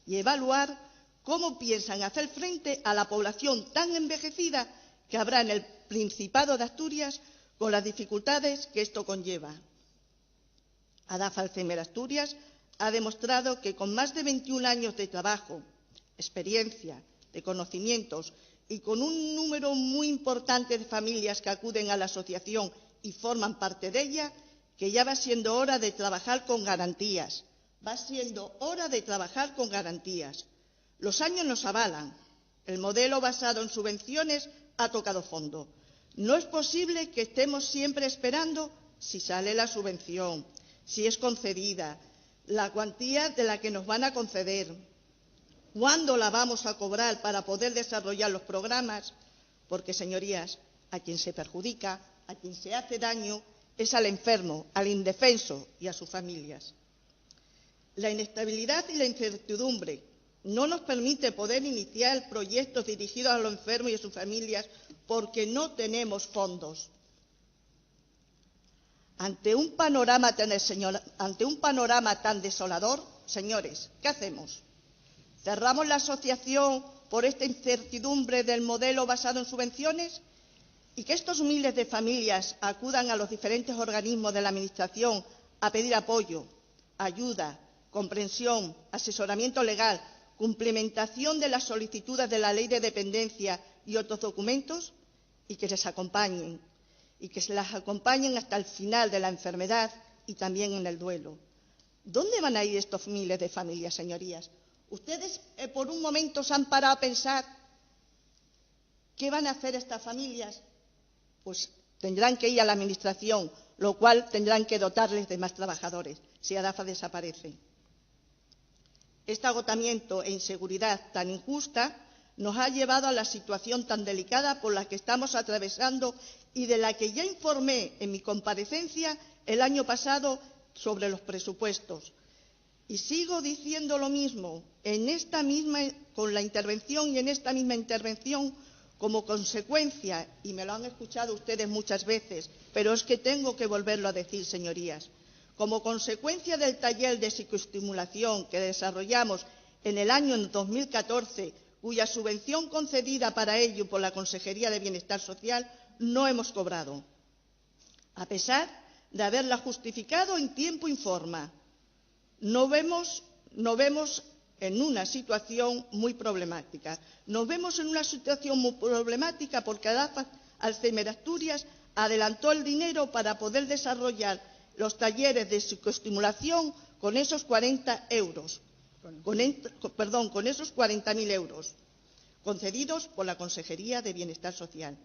y evaluar cómo piensan hacer frente a la población tan envejecida que habrá en el Principado de Asturias con las dificultades que esto conlleva. ADAFA Alzheimer Asturias ha demostrado que con más de 21 años de trabajo, experiencia, de conocimientos y con un número muy importante de familias que acuden a la asociación y forman parte de ella, que ya va siendo hora de trabajar con garantías. Va siendo hora de trabajar con garantías. Los años nos avalan. El modelo basado en subvenciones ha tocado fondo. No es posible que estemos siempre esperando si sale la subvención, si es concedida, la cuantía de la que nos van a conceder, cuándo la vamos a cobrar para poder desarrollar los programas, porque, señorías, a quien se perjudica, a quien se hace daño, es al enfermo, al indefenso y a sus familias. La inestabilidad y la incertidumbre no nos permite poder iniciar proyectos dirigidos a los enfermos y a sus familias porque no tenemos fondos. Ante un panorama tan desolador, señores, ¿qué hacemos? ¿Cerramos la asociación por esta incertidumbre del modelo basado en subvenciones? ¿Y que estos miles de familias acudan a los diferentes organismos de la Administración a pedir apoyo, ayuda, comprensión, asesoramiento legal, cumplimentación de las solicitudes de la Ley de Dependencia y otros documentos? Y que les acompañen, y que se las acompañen hasta el final de la enfermedad y también en el duelo. ¿Dónde van a ir estos miles de familias, señorías? ¿Ustedes por un momento se han parado a pensar qué van a hacer estas familias? Pues tendrán que ir a la Administración, lo cual tendrán que dotarles de más trabajadores si ADAFA desaparece. Este agotamiento e inseguridad tan injusta nos ha llevado a la situación tan delicada por la que estamos atravesando y de la que ya informé en mi comparecencia el año pasado sobre los presupuestos. Y sigo diciendo lo mismo con la intervención y en esta misma intervención como consecuencia, y me lo han escuchado ustedes muchas veces, pero es que tengo que volverlo a decir, señorías, como consecuencia del taller de psicoestimulación que desarrollamos en el año 2014, cuya subvención concedida para ello por la Consejería de Bienestar Social no hemos cobrado, a pesar de haberla justificado en tiempo y forma. Nos vemos en una situación muy problemática. Nos vemos en una situación muy problemática porque ADAFA Alzheimer Asturias adelantó el dinero para poder desarrollar los talleres de psicoestimulación con esos 40 euros, con esos 40.000 euros concedidos por la Consejería de Bienestar Social.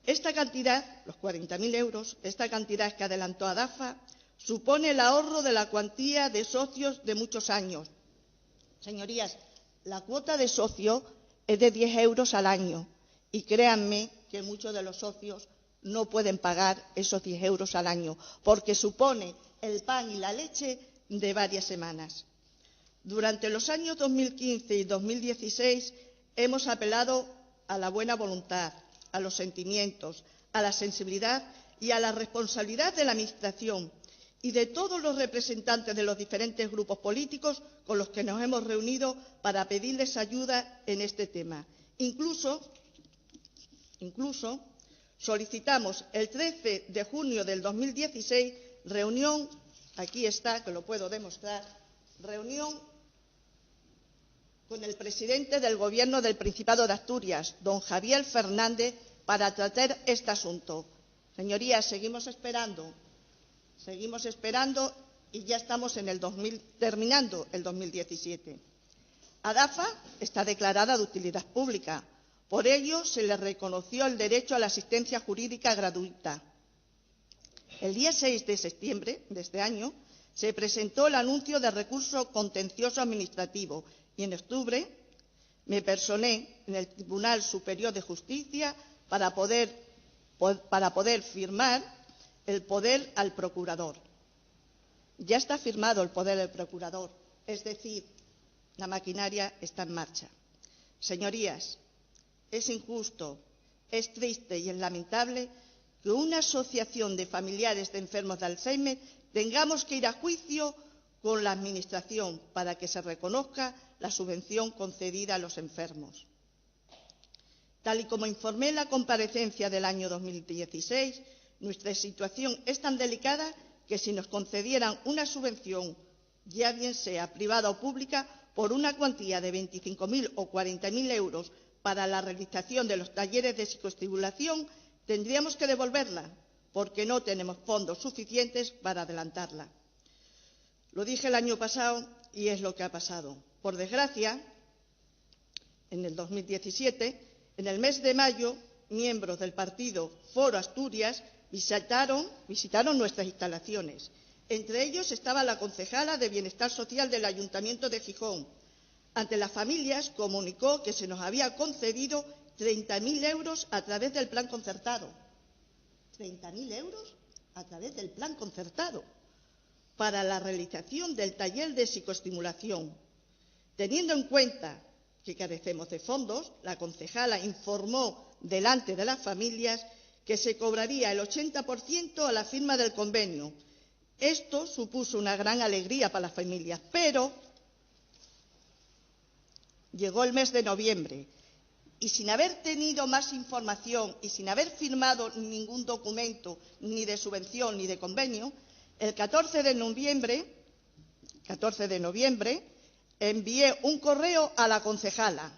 Esta cantidad, los 40.000 euros, esta cantidad que adelantó ADAFA, supone el ahorro de la cuantía de socios de muchos años. Señorías, la cuota de socio es de 10 euros al año y créanme que muchos de los socios no pueden pagar esos 10 euros al año porque supone el pan y la leche de varias semanas. Durante los años 2015 y 2016 hemos apelado a la buena voluntad, a los sentimientos, a la sensibilidad y a la responsabilidad de la Administración y de todos los representantes de los diferentes grupos políticos con los que nos hemos reunido para pedirles ayuda en este tema. Incluso solicitamos el 13 de junio del 2016 reunión, aquí está, que lo puedo demostrar, reunión con el presidente del Gobierno del Principado de Asturias, don Javier Fernández, para tratar este asunto. Señorías, seguimos esperando y ya estamos terminando el 2017. ADAFA está declarada de utilidad pública. Por ello, se le reconoció el derecho a la asistencia jurídica gratuita. El día 6 de septiembre de este año se presentó el anuncio de recurso contencioso administrativo y en octubre me personé en el Tribunal Superior de Justicia para poder firmar el poder al procurador. Ya está firmado el poder del procurador, es decir, la maquinaria está en marcha. Señorías, es injusto, es triste y es lamentable que una asociación de familiares de enfermos de Alzheimer tengamos que ir a juicio con la Administración para que se reconozca la subvención concedida a los enfermos. Tal y como informé en la comparecencia del año 2016, nuestra situación es tan delicada que si nos concedieran una subvención, ya bien sea privada o pública, por una cuantía de 25.000 o 40.000 euros para la realización de los talleres de psicoestimulación, tendríamos que devolverla, porque no tenemos fondos suficientes para adelantarla. Lo dije el año pasado y es lo que ha pasado. Por desgracia, en el 2017, en el mes de mayo, miembros del partido Foro Asturias visitaron nuestras instalaciones. Entre ellos estaba la concejala de Bienestar Social del Ayuntamiento de Gijón. Ante las familias comunicó que se nos había concedido 30.000 euros a través del plan concertado. 30.000 euros a través del plan concertado para la realización del taller de psicoestimulación. Teniendo en cuenta que carecemos de fondos, la concejala informó delante de las familias que se cobraría el 80% a la firma del convenio. Esto supuso una gran alegría para las familias, pero llegó el mes de noviembre y sin haber tenido más información y sin haber firmado ningún documento ni de subvención ni de convenio, el 14 de noviembre envié un correo a la concejala.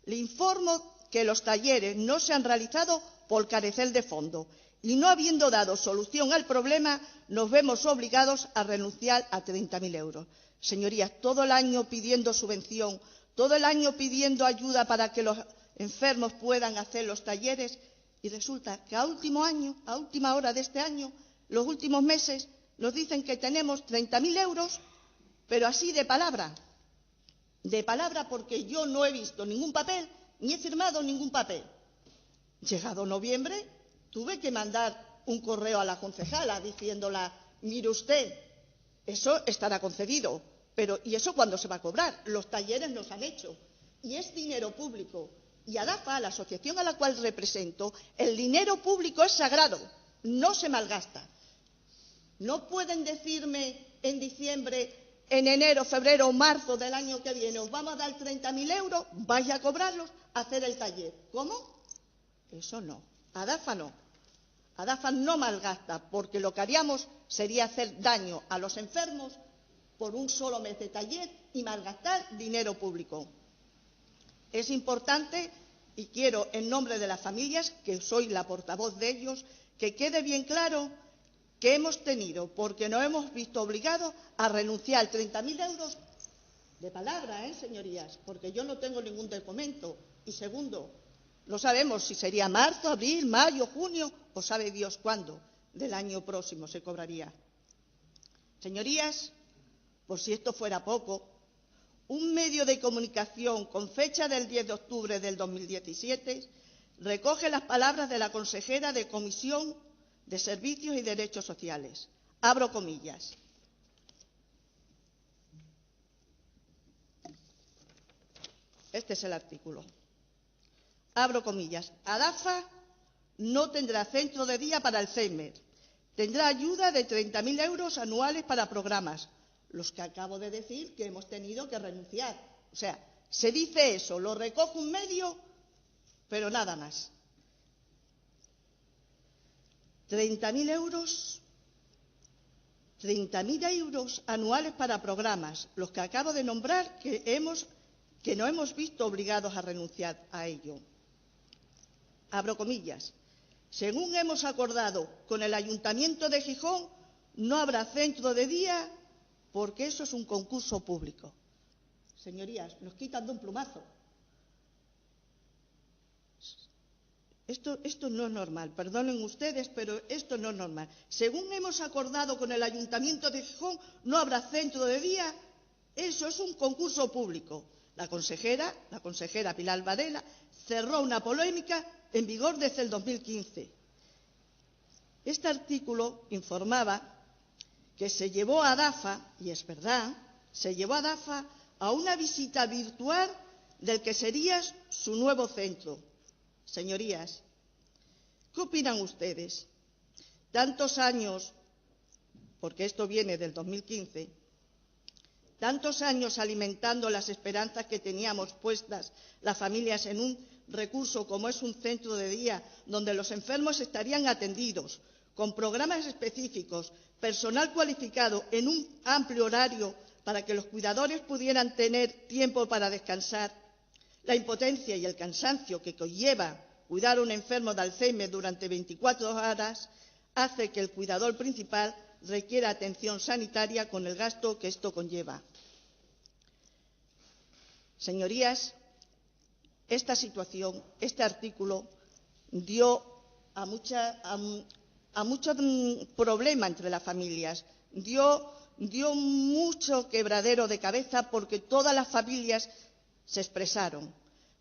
Le informo que los talleres no se han realizado por carecer de fondo y no habiendo dado solución al problema, nos vemos obligados a renunciar a 30.000 euros. Señorías, todo el año pidiendo subvención, todo el año pidiendo ayuda para que los enfermos puedan hacer los talleres y resulta que a última hora de este año, los últimos meses, nos dicen que tenemos 30.000 euros, pero así de palabra porque yo no he visto ningún papel ni he firmado ningún papel. Llegado noviembre, tuve que mandar un correo a la concejala diciéndola, mire usted, eso estará concedido, pero ¿y eso cuándo se va a cobrar? Los talleres nos han hecho y es dinero público. Y ADAFA, la asociación a la cual represento, el dinero público es sagrado, no se malgasta. No pueden decirme en diciembre, en enero, febrero o marzo del año que viene, os vamos a dar 30.000 euros, vais a cobrarlos, a hacer el taller. ¿Cómo? Eso no. ADAFA no. ADAFA no malgasta, porque lo que haríamos sería hacer daño a los enfermos por un solo mes de taller y malgastar dinero público. Es importante, y quiero en nombre de las familias, que soy la portavoz de ellos, que quede bien claro que hemos tenido, porque nos hemos visto obligados a renunciar a 30.000 euros de palabra, señorías, porque yo no tengo ningún documento. Y segundo, no sabemos si sería marzo, abril, mayo, junio, o sabe Dios cuándo del año próximo se cobraría. Señorías, por si esto fuera poco, un medio de comunicación con fecha del 10 de octubre del 2017 recoge las palabras de la consejera de Comisión de Servicios y Derechos Sociales. Abro comillas. Este es el artículo. Abro comillas. ADAFA no tendrá centro de día para Alzheimer. tendrá ayuda de 30.000 euros anuales para programas, los que acabo de decir que hemos tenido que renunciar. O sea, se dice eso, lo recoge un medio, pero nada más. 30.000 euros, 30.000 euros anuales para programas, los que acabo de nombrar, que nos hemos visto obligados a renunciar a ello. Abro comillas. Según hemos acordado con el Ayuntamiento de Gijón, no habrá centro de día porque eso es un concurso público. Señorías, nos quitan de un plumazo. Esto no es normal, perdonen ustedes, pero esto no es normal. Según hemos acordado con el Ayuntamiento de Gijón, no habrá centro de día, eso es un concurso público. La consejera Pilar Varela, cerró una polémica en vigor desde el 2015. Este artículo informaba que se llevó a DAFA, y es verdad, se llevó a DAFA a una visita virtual del que sería su nuevo centro. Señorías, ¿qué opinan ustedes? Tantos años, porque esto viene del 2015, tantos años alimentando las esperanzas que teníamos puestas las familias en un recurso como es un centro de día, donde los enfermos estarían atendidos, con programas específicos, personal cualificado en un amplio horario para que los cuidadores pudieran tener tiempo para descansar. La impotencia y el cansancio que conlleva cuidar a un enfermo de Alzheimer durante 24 horas hace que el cuidador principal requiera atención sanitaria con el gasto que esto conlleva. Señorías, esta situación, este artículo, dio a mucho problema entre las familias, dio mucho quebradero de cabeza porque todas las familias se expresaron.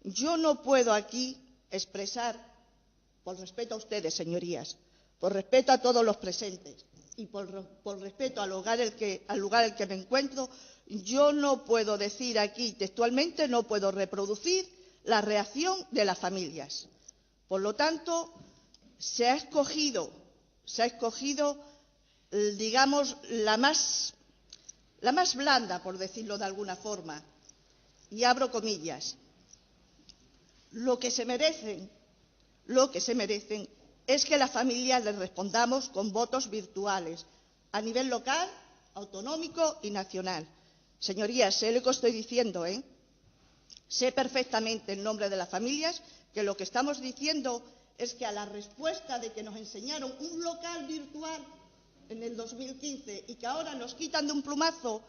Yo no puedo aquí expresar, por respeto a ustedes, señorías, por respeto a todos los presentes y por respeto al lugar en el que me encuentro, yo no puedo decir aquí textualmente, no puedo reproducir la reacción de las familias. Por lo tanto, se ha escogido, digamos, la más blanda, por decirlo de alguna forma, y abro comillas. Lo que se merecen es que las familias les respondamos con votos virtuales a nivel local, autonómico y nacional. Señorías, sé lo que estoy diciendo, sé perfectamente en nombre de las familias que lo que estamos diciendo es que a la respuesta de que nos enseñaron un local virtual en el 2015 y que ahora nos quitan de un plumazo,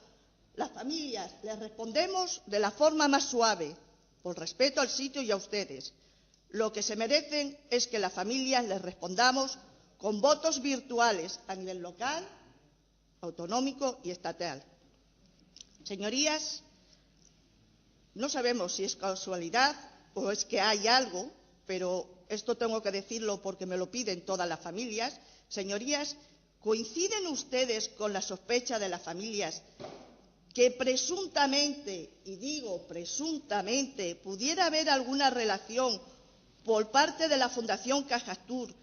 las familias les respondemos de la forma más suave, por respeto al sitio y a ustedes. Lo que se merecen es que las familias les respondamos con votos virtuales a nivel local, autonómico y estatal. Señorías, no sabemos si es casualidad o es que hay algo, pero esto tengo que decirlo porque me lo piden todas las familias. Señorías, ¿coinciden ustedes con la sospecha de las familias que presuntamente, y digo presuntamente, pudiera haber alguna relación por parte de la Fundación Cajastur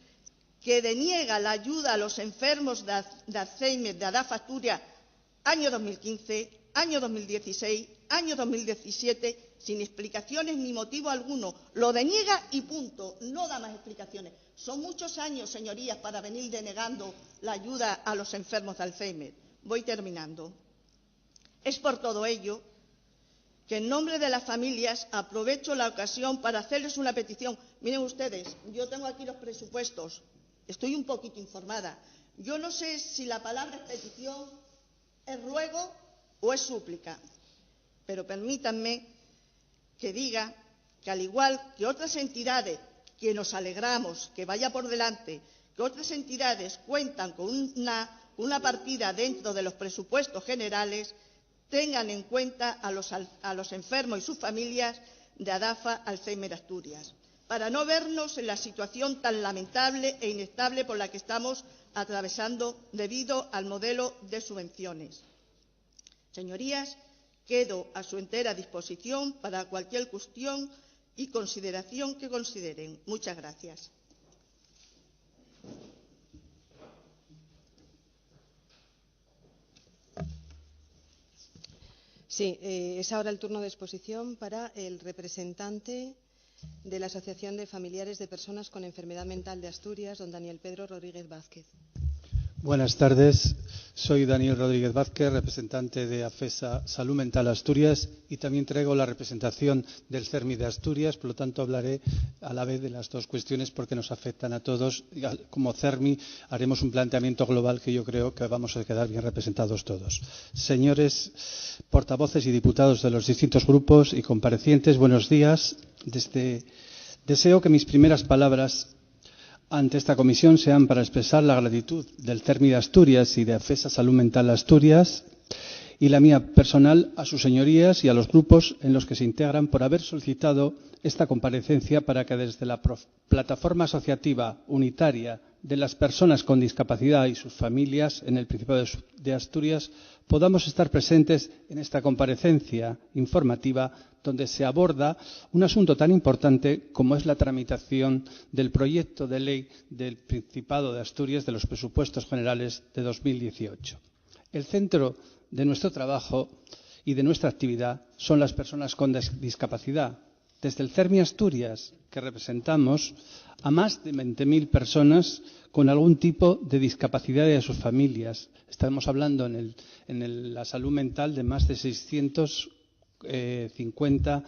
que deniega la ayuda a los enfermos de Alzheimer de ADAF Asturias año 2015, año 2016, año 2017, sin explicaciones ni motivo alguno? Lo deniega y punto, no da más explicaciones. Son muchos años, señorías, para venir denegando la ayuda a los enfermos de Alzheimer. Voy terminando. Es por todo ello que en nombre de las familias aprovecho la ocasión para hacerles una petición. Miren ustedes, yo tengo aquí los presupuestos, estoy un poquito informada. Yo no sé si la palabra es petición, es ruego o es súplica, pero permítanme que diga que al igual que otras entidades que nos alegramos que vaya por delante, que otras entidades cuentan con una partida dentro de los presupuestos generales, tengan en cuenta a los enfermos y sus familias de ADAFA Alzheimer Asturias, para no vernos en la situación tan lamentable e inestable por la que estamos atravesando debido al modelo de subvenciones. Señorías, quedo a su entera disposición para cualquier cuestión y consideración que consideren. Muchas gracias. Sí, es ahora el turno de exposición para el representante de la Asociación de Familiares de Personas con Enfermedad Mental de Asturias, don Daniel Pedro Rodríguez Vázquez. Buenas tardes, soy Daniel Rodríguez Vázquez, representante de AFESA Salud Mental Asturias, y también traigo la representación del CERMI de Asturias, por lo tanto hablaré a la vez de las dos cuestiones porque nos afectan a todos. Como CERMI haremos un planteamiento global que yo creo que vamos a quedar bien representados todos. Señores portavoces y diputados de los distintos grupos y comparecientes, buenos días. Deseo que mis primeras palabras ante esta comisión sean para expresar la gratitud del CERMI de Asturias y de AFESA Salud Mental Asturias y la mía personal a sus señorías y a los grupos en los que se integran por haber solicitado esta comparecencia para que desde la plataforma asociativa unitaria de las personas con discapacidad y sus familias en el Principado de Asturias podamos estar presentes en esta comparecencia informativa donde se aborda un asunto tan importante como es la tramitación del proyecto de ley del Principado de Asturias de los presupuestos generales de 2018. El centro de nuestro trabajo y de nuestra actividad son las personas con discapacidad. Desde el CERMI Asturias, que representamos a más de 20.000 personas con algún tipo de discapacidad y a sus familias. Estamos hablando en la salud mental de más de 650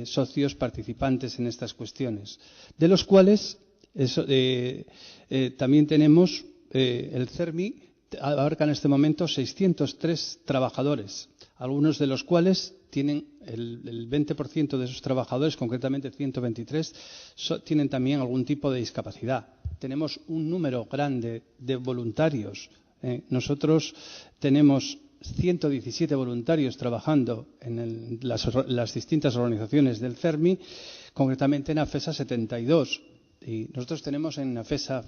socios participantes en estas cuestiones, de los cuales también tenemos el CERMI abarca en este momento 603 trabajadores, algunos de los cuales tienen el 20% de esos trabajadores, concretamente 123, tienen también algún tipo de discapacidad. Tenemos un número grande de voluntarios. Nosotros tenemos 117 voluntarios trabajando en las distintas organizaciones del CERMI, concretamente en AFESA 72. Y nosotros tenemos en AFESA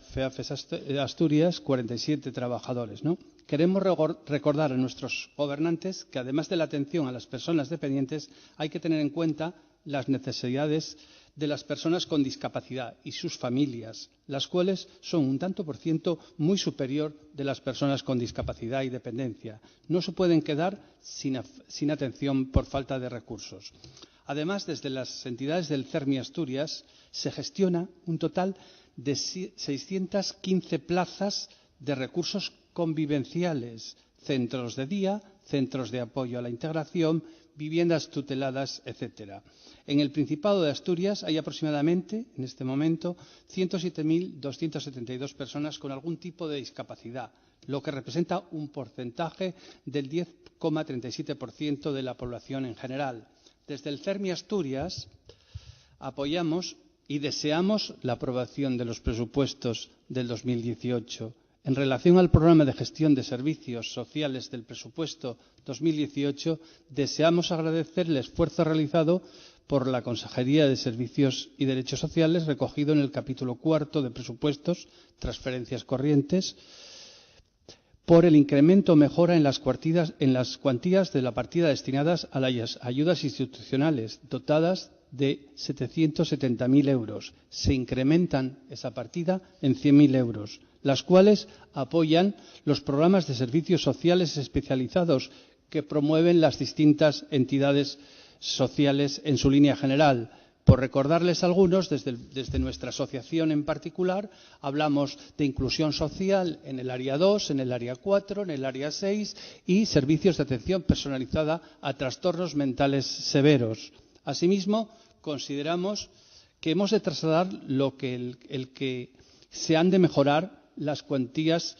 Asturias 47 trabajadores, ¿no? Queremos recordar a nuestros gobernantes que, además de la atención a las personas dependientes, hay que tener en cuenta las necesidades de las personas con discapacidad y sus familias, las cuales son un tanto por ciento muy superior de las personas con discapacidad y dependencia. No se pueden quedar sin atención por falta de recursos. Además, desde las entidades del CERMI Asturias se gestiona un total de 615 plazas de recursos convivenciales, centros de día, centros de apoyo a la integración, viviendas tuteladas, etc. En el Principado de Asturias hay aproximadamente, en este momento, 107.272 personas con algún tipo de discapacidad, lo que representa un porcentaje del 10,37% de la población en general. Desde el CERMI Asturias apoyamos y deseamos la aprobación de los presupuestos del 2018. En relación al programa de gestión de servicios sociales del presupuesto 2018, deseamos agradecer el esfuerzo realizado por la Consejería de Servicios y Derechos Sociales, recogido en el capítulo 4 de presupuestos, transferencias corrientes, por el incremento o mejora en las cuantías de la partida destinadas a las ayudas institucionales, dotadas de 770.000 euros. Se incrementan esa partida en 100.000 euros, las cuales apoyan los programas de servicios sociales especializados que promueven las distintas entidades sociales en su línea general. Por recordarles algunos, desde nuestra asociación en particular, hablamos de inclusión social en el área 2, en el área 4, en el área 6 y servicios de atención personalizada a trastornos mentales severos. Asimismo, consideramos que hemos de trasladar que se han de mejorar las cuantías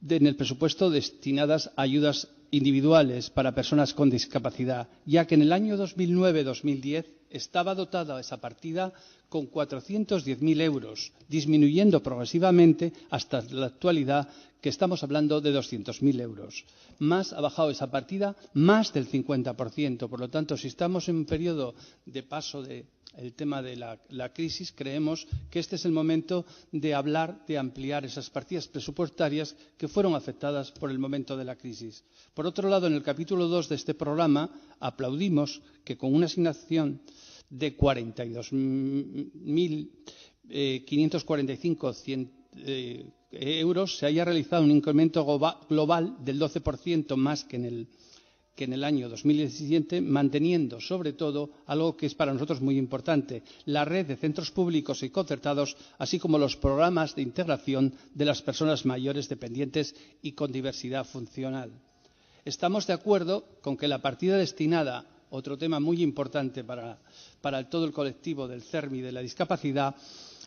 en el presupuesto destinadas a ayudas individuales para personas con discapacidad, ya que en el año 2009-2010 estaba dotada esa partida con 410.000 euros, disminuyendo progresivamente hasta la actualidad, que estamos hablando de 200.000 euros. Ha bajado esa partida más del 50%. Por lo tanto, si estamos en un periodo de paso del tema de la crisis, creemos que este es el momento de hablar de ampliar esas partidas presupuestarias que fueron afectadas por el momento de la crisis. Por otro lado, en el capítulo 2 de este programa, aplaudimos que con una asignación de 42.545 euros se haya realizado un incremento global del 12% más que que en el año 2017, manteniendo sobre todo algo que es para nosotros muy importante, la red de centros públicos y concertados, así como los programas de integración de las personas mayores dependientes y con diversidad funcional. Estamos de acuerdo con que la partida destinada, otro tema muy importante para todo el colectivo del CERMI y de la discapacidad,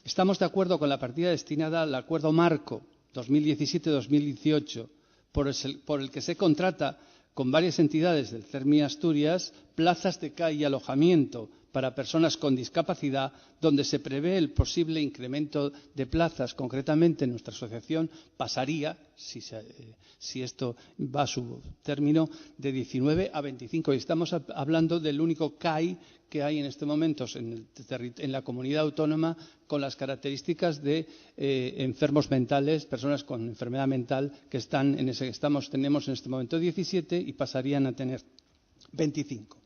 estamos de acuerdo con la partida destinada al Acuerdo Marco 2017-2018, por el que se contrata con varias entidades del CERMI Asturias plazas de CAI y alojamiento para personas con discapacidad, donde se prevé el posible incremento de plazas. Concretamente, nuestra asociación pasaría, si esto va a su término, de 19 a 25. Y estamos hablando del único CAI que hay en estos momentos en la comunidad autónoma con las características de enfermos mentales, personas con enfermedad mental que están en ese. Tenemos en este momento 17 y pasarían a tener 25.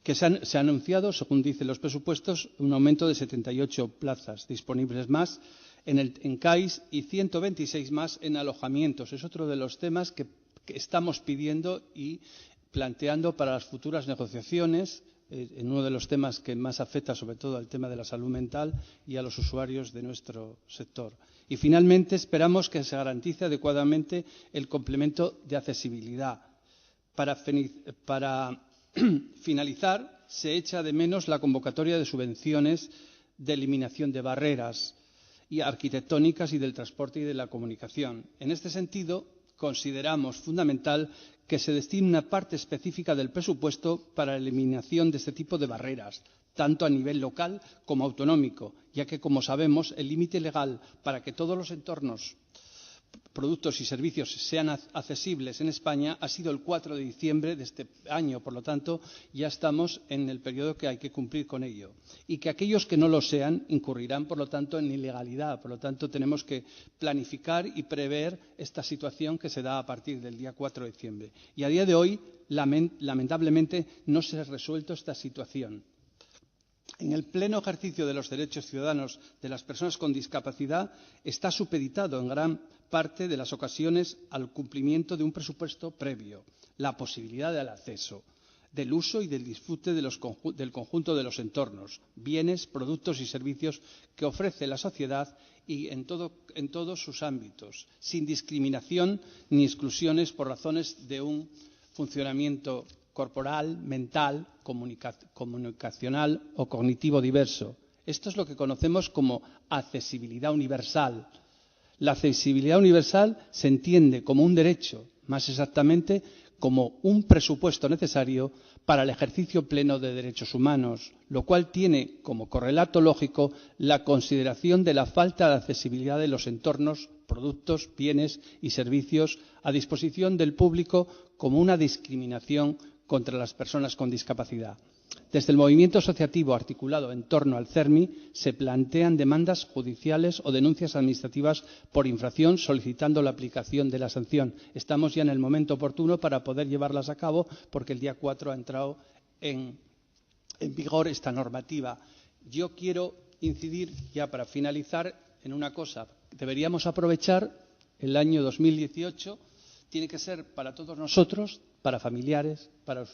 Que se ha anunciado, según dicen los presupuestos, un aumento de 78 plazas disponibles más en CAIs y 126 más en alojamientos. Es otro de los temas que estamos pidiendo y planteando para las futuras negociaciones, en uno de los temas que más afecta sobre todo al tema de la salud mental y a los usuarios de nuestro sector. Y finalmente esperamos que se garantice adecuadamente el complemento de accesibilidad. Para finalizar, se echa de menos la convocatoria de subvenciones de eliminación de barreras arquitectónicas y del transporte y de la comunicación. En este sentido, consideramos fundamental que se destine una parte específica del presupuesto para la eliminación de este tipo de barreras, tanto a nivel local como autonómico, ya que, como sabemos, el límite legal para que todos los entornos, productos y servicios sean accesibles en España ha sido el 4 de diciembre de este año. Por lo tanto, ya estamos en el periodo que hay que cumplir con ello. Y que aquellos que no lo sean incurrirán, por lo tanto, en ilegalidad. Por lo tanto, tenemos que planificar y prever esta situación que se da a partir del día 4 de diciembre. Y a día de hoy, lamentablemente, no se ha resuelto esta situación. En el pleno ejercicio de los derechos ciudadanos de las personas con discapacidad está supeditado en gran parte de las ocasiones al cumplimiento de un presupuesto previo, la posibilidad del acceso, del uso y del disfrute del conjunto de los entornos, bienes, productos y servicios que ofrece la sociedad y en todos sus ámbitos, sin discriminación ni exclusiones por razones de un funcionamiento corporal, mental, comunicacional o cognitivo diverso. Esto es lo que conocemos como accesibilidad universal. La accesibilidad universal se entiende como un derecho, más exactamente como un presupuesto necesario para el ejercicio pleno de derechos humanos, lo cual tiene como correlato lógico la consideración de la falta de accesibilidad de los entornos, productos, bienes y servicios a disposición del público como una discriminación contra las personas con discapacidad. Desde el movimiento asociativo articulado en torno al CERMI se plantean demandas judiciales o denuncias administrativas por infracción solicitando la aplicación de la sanción. Estamos ya en el momento oportuno para poder llevarlas a cabo porque el día 4 ha entrado en vigor esta normativa. Yo quiero incidir ya para finalizar en una cosa. Deberíamos aprovechar el año 2018, tiene que ser para todos nosotros, para familiares, para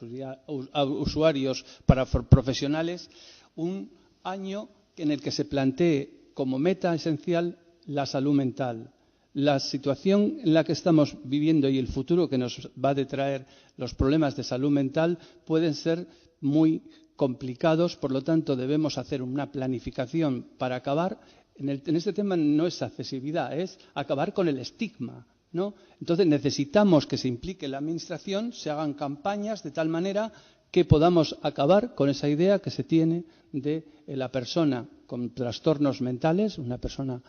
usuarios, para profesionales, un año en el que se plantee como meta esencial la salud mental. La situación en la que estamos viviendo y el futuro que nos va a traer los problemas de salud mental pueden ser muy complicados, por lo tanto debemos hacer una planificación para acabar. En este tema no es accesibilidad, es acabar con el estigma, ¿no? Entonces necesitamos que se implique la Administración, se hagan campañas de tal manera que podamos acabar con esa idea que se tiene de la persona con trastornos mentales, una persona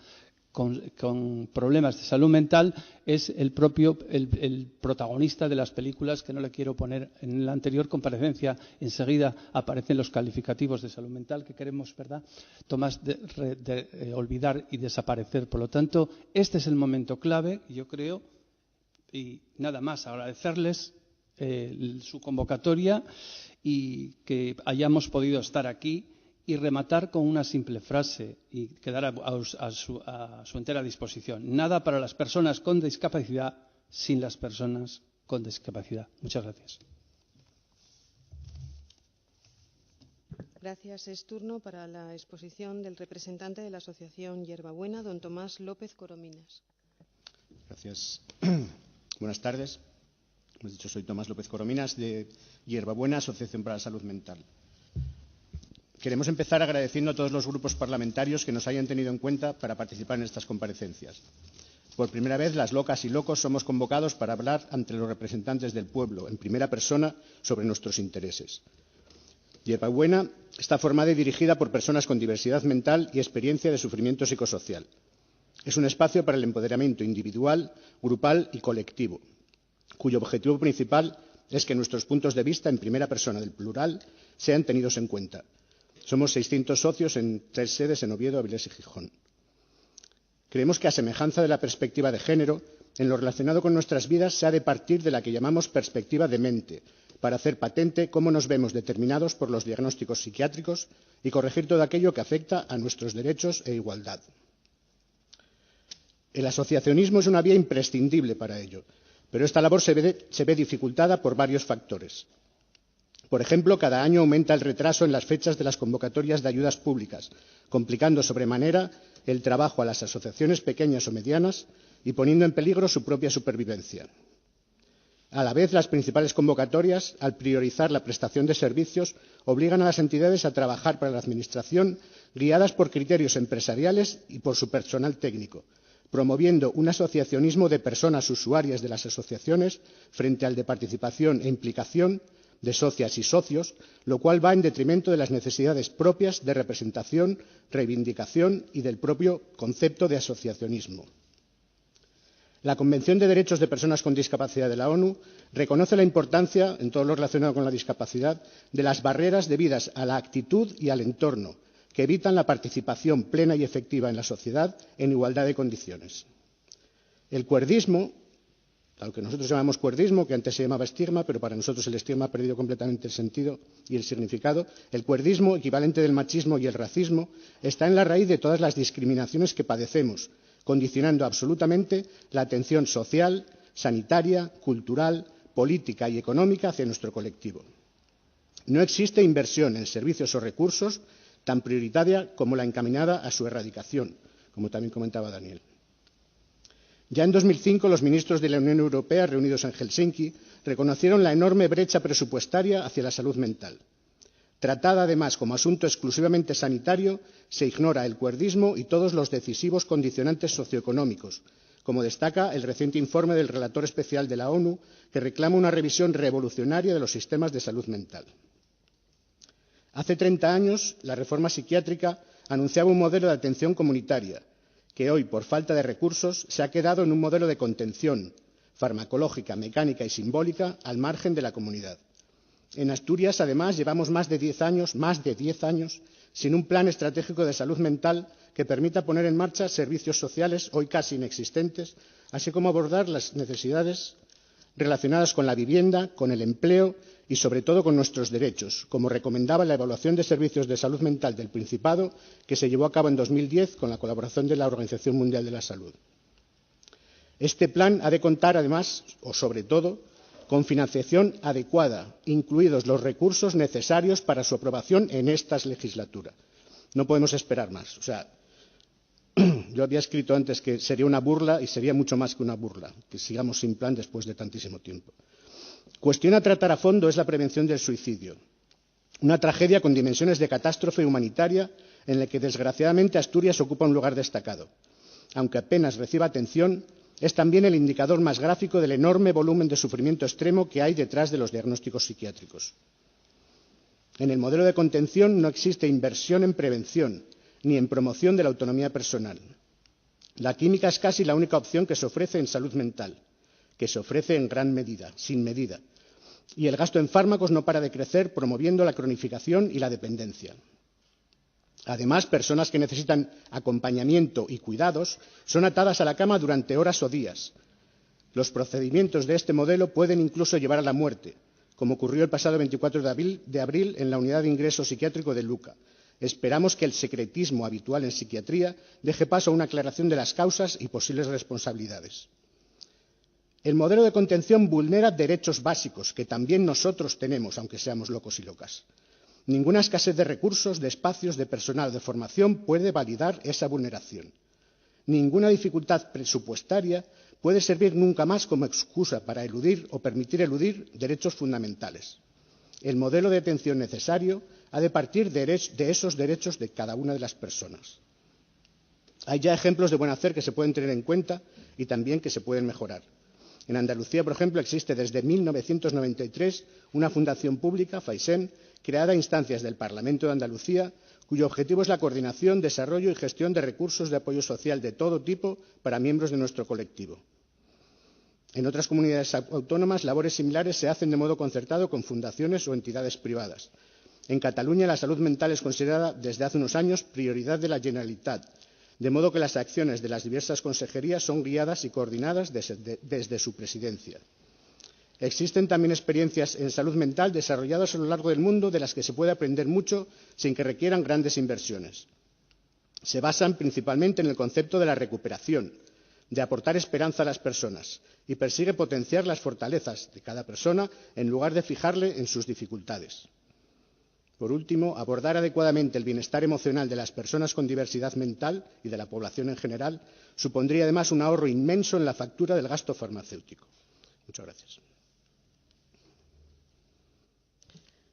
con problemas de salud mental es el protagonista de las películas que no le quiero poner. En la anterior comparecencia enseguida aparecen los calificativos de salud mental que queremos, ¿verdad?, Tomás, de olvidar y desaparecer. Por lo tanto, este es el momento clave, yo creo, y nada más, agradecerles su convocatoria y que hayamos podido estar aquí. Y rematar con una simple frase y quedar a su entera disposición. Nada para las personas con discapacidad sin las personas con discapacidad. Muchas gracias. Gracias. Es turno para la exposición del representante de la Asociación Hierbabuena, don Tomás López Corominas. Gracias. Buenas tardes. Como he dicho, soy Tomás López Corominas, de Hierbabuena, Asociación para la Salud Mental. Queremos empezar agradeciendo a todos los grupos parlamentarios que nos hayan tenido en cuenta para participar en estas comparecencias. Por primera vez, las locas y locos somos convocados para hablar ante los representantes del pueblo, en primera persona, sobre nuestros intereses. Hierbabuena está formada y dirigida por personas con diversidad mental y experiencia de sufrimiento psicosocial. Es un espacio para el empoderamiento individual, grupal y colectivo, cuyo objetivo principal es que nuestros puntos de vista en primera persona del plural sean tenidos en cuenta. Somos 600 socios en 3 sedes en Oviedo, Avilés y Gijón. Creemos que, a semejanza de la perspectiva de género, en lo relacionado con nuestras vidas se ha de partir de la que llamamos perspectiva de mente, para hacer patente cómo nos vemos determinados por los diagnósticos psiquiátricos y corregir todo aquello que afecta a nuestros derechos e igualdad. El asociacionismo es una vía imprescindible para ello, pero esta labor se ve dificultada por varios factores. Por ejemplo, cada año aumenta el retraso en las fechas de las convocatorias de ayudas públicas, complicando sobremanera el trabajo a las asociaciones pequeñas o medianas y poniendo en peligro su propia supervivencia. A la vez, las principales convocatorias, al priorizar la prestación de servicios, obligan a las entidades a trabajar para la Administración guiadas por criterios empresariales y por su personal técnico, promoviendo un asociacionismo de personas usuarias de las asociaciones frente al de participación e implicación de socias y socios, lo cual va en detrimento de las necesidades propias de representación, reivindicación y del propio concepto de asociacionismo. La Convención de Derechos de Personas con Discapacidad de la ONU reconoce la importancia, en todo lo relacionado con la discapacidad, de las barreras debidas a la actitud y al entorno, que evitan la participación plena y efectiva en la sociedad en igualdad de condiciones. El cuerdismo, a lo que nosotros llamamos cuerdismo, que antes se llamaba estigma, pero para nosotros el estigma ha perdido completamente el sentido y el significado, el cuerdismo, equivalente del machismo y el racismo, está en la raíz de todas las discriminaciones que padecemos, condicionando absolutamente la atención social, sanitaria, cultural, política y económica hacia nuestro colectivo. No existe inversión en servicios o recursos tan prioritaria como la encaminada a su erradicación, como también comentaba Daniel. Ya en 2005, los ministros de la Unión Europea, reunidos en Helsinki, reconocieron la enorme brecha presupuestaria hacia la salud mental. Tratada además como asunto exclusivamente sanitario, se ignora el cuerdismo y todos los decisivos condicionantes socioeconómicos, como destaca el reciente informe del relator especial de la ONU, que reclama una revisión revolucionaria de los sistemas de salud mental. Hace 30 años, la reforma psiquiátrica anunciaba un modelo de atención comunitaria, que hoy, por falta de recursos, se ha quedado en un modelo de contención farmacológica, mecánica y simbólica al margen de la comunidad. En Asturias, además, llevamos más de 10 años, sin un plan estratégico de salud mental que permita poner en marcha servicios sociales hoy casi inexistentes, así como abordar las necesidades relacionadas con la vivienda, con el empleo y, sobre todo, con nuestros derechos, como recomendaba la evaluación de servicios de salud mental del Principado, que se llevó a cabo en 2010 con la colaboración de la Organización Mundial de la Salud. Este plan ha de contar, además, o sobre todo, con financiación adecuada, incluidos los recursos necesarios para su aprobación en esta legislatura. No podemos esperar más. Yo había escrito antes que sería una burla, y sería mucho más que una burla, que sigamos sin plan después de tantísimo tiempo. Cuestión a tratar a fondo es la prevención del suicidio, una tragedia con dimensiones de catástrofe humanitaria en la que, desgraciadamente, Asturias ocupa un lugar destacado. Aunque apenas reciba atención, es también el indicador más gráfico del enorme volumen de sufrimiento extremo que hay detrás de los diagnósticos psiquiátricos. En el modelo de contención no existe inversión en prevención ni en promoción de la autonomía personal. La química es casi la única opción que se ofrece en salud mental, que se ofrece en gran medida, sin medida. Y el gasto en fármacos no para de crecer, promoviendo la cronificación y la dependencia. Además, personas que necesitan acompañamiento y cuidados son atadas a la cama durante horas o días. Los procedimientos de este modelo pueden incluso llevar a la muerte, como ocurrió el pasado 24 de abril en la unidad de ingreso psiquiátrico de Luca. Esperamos que el secretismo habitual en psiquiatría deje paso a una aclaración de las causas y posibles responsabilidades. El modelo de contención vulnera derechos básicos que también nosotros tenemos, aunque seamos locos y locas. Ninguna escasez de recursos, de espacios, de personal, de formación puede validar esa vulneración. Ninguna dificultad presupuestaria puede servir nunca más como excusa para eludir o permitir eludir derechos fundamentales. El modelo de atención necesario ha de partir de esos derechos de cada una de las personas. Hay ya ejemplos de buen hacer que se pueden tener en cuenta y también que se pueden mejorar. En Andalucía, por ejemplo, existe desde 1993 una fundación pública, FAISEN, creada a instancias del Parlamento de Andalucía, cuyo objetivo es la coordinación, desarrollo y gestión de recursos de apoyo social de todo tipo para miembros de nuestro colectivo. En otras comunidades autónomas, labores similares se hacen de modo concertado con fundaciones o entidades privadas. En Cataluña, la salud mental es considerada desde hace unos años prioridad de la Generalitat, de modo que las acciones de las diversas consejerías son guiadas y coordinadas desde su presidencia. Existen también experiencias en salud mental desarrolladas a lo largo del mundo de las que se puede aprender mucho sin que requieran grandes inversiones. Se basan principalmente en el concepto de la recuperación, de aportar esperanza a las personas y persigue potenciar las fortalezas de cada persona en lugar de fijarle en sus dificultades. Por último, abordar adecuadamente el bienestar emocional de las personas con diversidad mental y de la población en general supondría además un ahorro inmenso en la factura del gasto farmacéutico. Muchas gracias.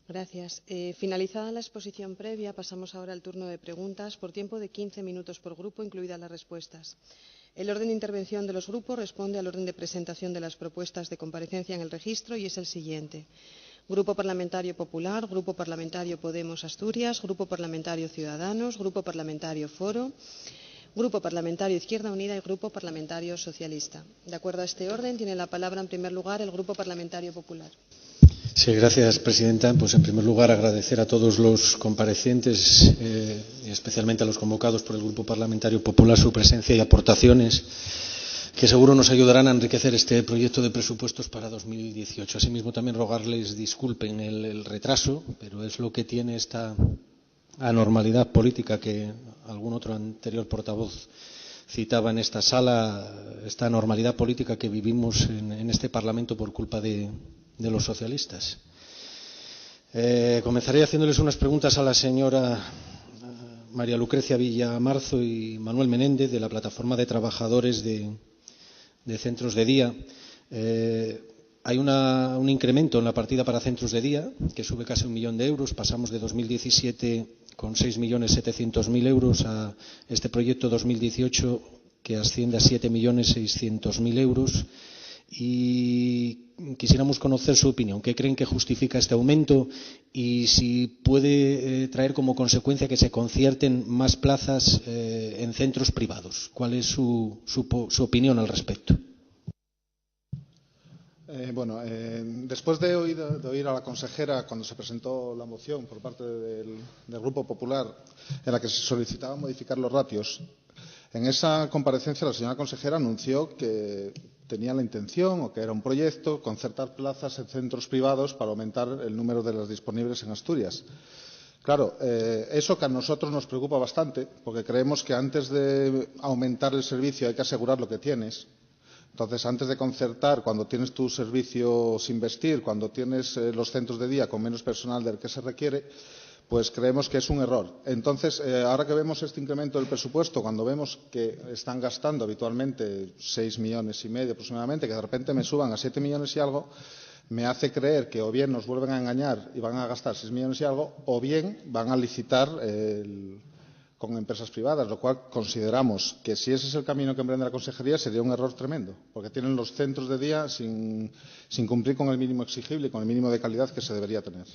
Gracias. Finalizada la exposición previa, pasamos ahora al turno de preguntas por tiempo de 15 minutos por grupo, incluidas las respuestas. El orden de intervención de los grupos responde al orden de presentación de las propuestas de comparecencia en el registro y es el siguiente. Grupo Parlamentario Popular, Grupo Parlamentario Podemos Asturias, Grupo Parlamentario Ciudadanos, Grupo Parlamentario Foro, Grupo Parlamentario Izquierda Unida y Grupo Parlamentario Socialista. De acuerdo a este orden, tiene la palabra en primer lugar el Grupo Parlamentario Popular. Sí, gracias, presidenta. Pues, en primer lugar, agradecer a todos los comparecientes y especialmente a los convocados por el Grupo Parlamentario Popular su presencia y aportaciones que seguro nos ayudarán a enriquecer este proyecto de presupuestos para 2018. Asimismo, también rogarles disculpen el retraso, pero es lo que tiene esta anormalidad política que algún otro anterior portavoz citaba en esta sala, esta anormalidad política que vivimos en este Parlamento por culpa de los socialistas. Comenzaré haciéndoles unas preguntas a la señora María Lucrecia Villamarzo y Manuel Menéndez, de la Plataforma de Trabajadores de Centros de Día. Hay un incremento en la partida para centros de día, que sube casi 1 millón de euros. Pasamos de 2017 con 6.700.000 euros a este proyecto 2018 que asciende a 7.600.000 euros. Y quisiéramos conocer su opinión. ¿Qué creen que justifica este aumento? Y si puede traer como consecuencia que se concierten más plazas en centros privados. ¿Cuál es su opinión al respecto? Después de oír a la consejera cuando se presentó la moción por parte del Grupo Popular en la que se solicitaba modificar los ratios, en esa comparecencia la señora consejera anunció que tenía la intención o que era un proyecto concertar plazas en centros privados para aumentar el número de las disponibles en Asturias. Claro, eso que a nosotros nos preocupa bastante, porque creemos que antes de aumentar el servicio hay que asegurar lo que tienes. Entonces, antes de concertar, cuando tienes tu servicio sin vestir, cuando tienes los centros de día con menos personal del que se requiere, pues creemos que es un error. Entonces, ahora que vemos este incremento del presupuesto, cuando vemos que están gastando habitualmente 6,5 millones aproximadamente, que de repente me suban a 7 millones y algo, me hace creer que o bien nos vuelven a engañar y van a gastar 6 millones y algo, o bien van a licitar con empresas privadas, lo cual consideramos que si ese es el camino que emprende la Consejería sería un error tremendo, porque tienen los centros de día sin cumplir con el mínimo exigible y con el mínimo de calidad que se debería tener.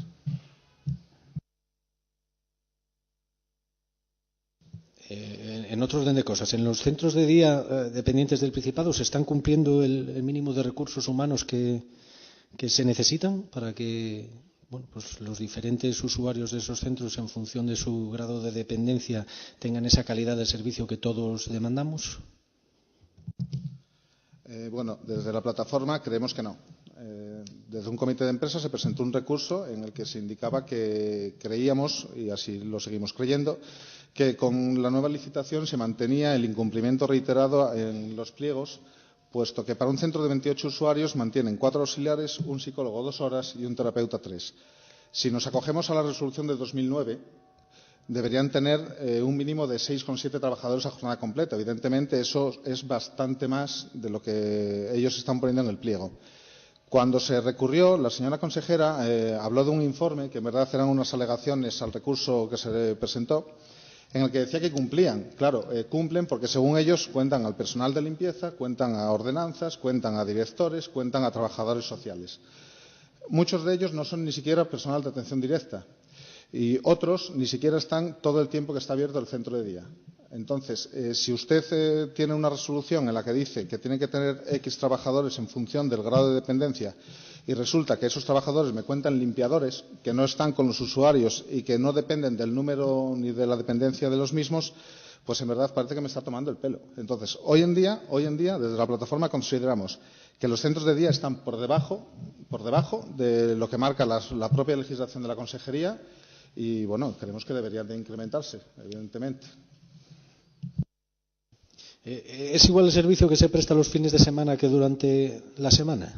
En otro orden de cosas, en los centros de día dependientes del Principado, ¿se están cumpliendo el mínimo de recursos humanos que se necesitan para que pues los diferentes usuarios de esos centros, en función de su grado de dependencia, tengan esa calidad de servicio que todos demandamos? Desde la plataforma creemos que no. Desde un comité de empresa se presentó un recurso en el que se indicaba que creíamos, y así lo seguimos creyendo, que con la nueva licitación se mantenía el incumplimiento reiterado en los pliegos, puesto que para un centro de 28 usuarios mantienen 4 auxiliares, un psicólogo 2 horas y un terapeuta 3. Si nos acogemos a la resolución de 2009, deberían tener un mínimo de 6,7 trabajadores a jornada completa. Evidentemente, eso es bastante más de lo que ellos están poniendo en el pliego. Cuando se recurrió, la señora consejera habló de un informe, que en verdad eran unas alegaciones al recurso que se presentó, en el que decía que cumplían. Claro, cumplen porque según ellos cuentan al personal de limpieza, cuentan a ordenanzas, cuentan a directores, cuentan a trabajadores sociales. Muchos de ellos no son ni siquiera personal de atención directa y otros ni siquiera están todo el tiempo que está abierto el centro de día. Entonces, si usted tiene una resolución en la que dice que tiene que tener X trabajadores en función del grado de dependencia y resulta que esos trabajadores me cuentan limpiadores que no están con los usuarios y que no dependen del número ni de la dependencia de los mismos, pues en verdad parece que me está tomando el pelo. Entonces, hoy en día, desde la plataforma consideramos que los centros de día están por debajo de lo que marca la propia legislación de la Consejería y, bueno, creemos que deberían de incrementarse, evidentemente. ¿Es igual el servicio que se presta los fines de semana que durante la semana?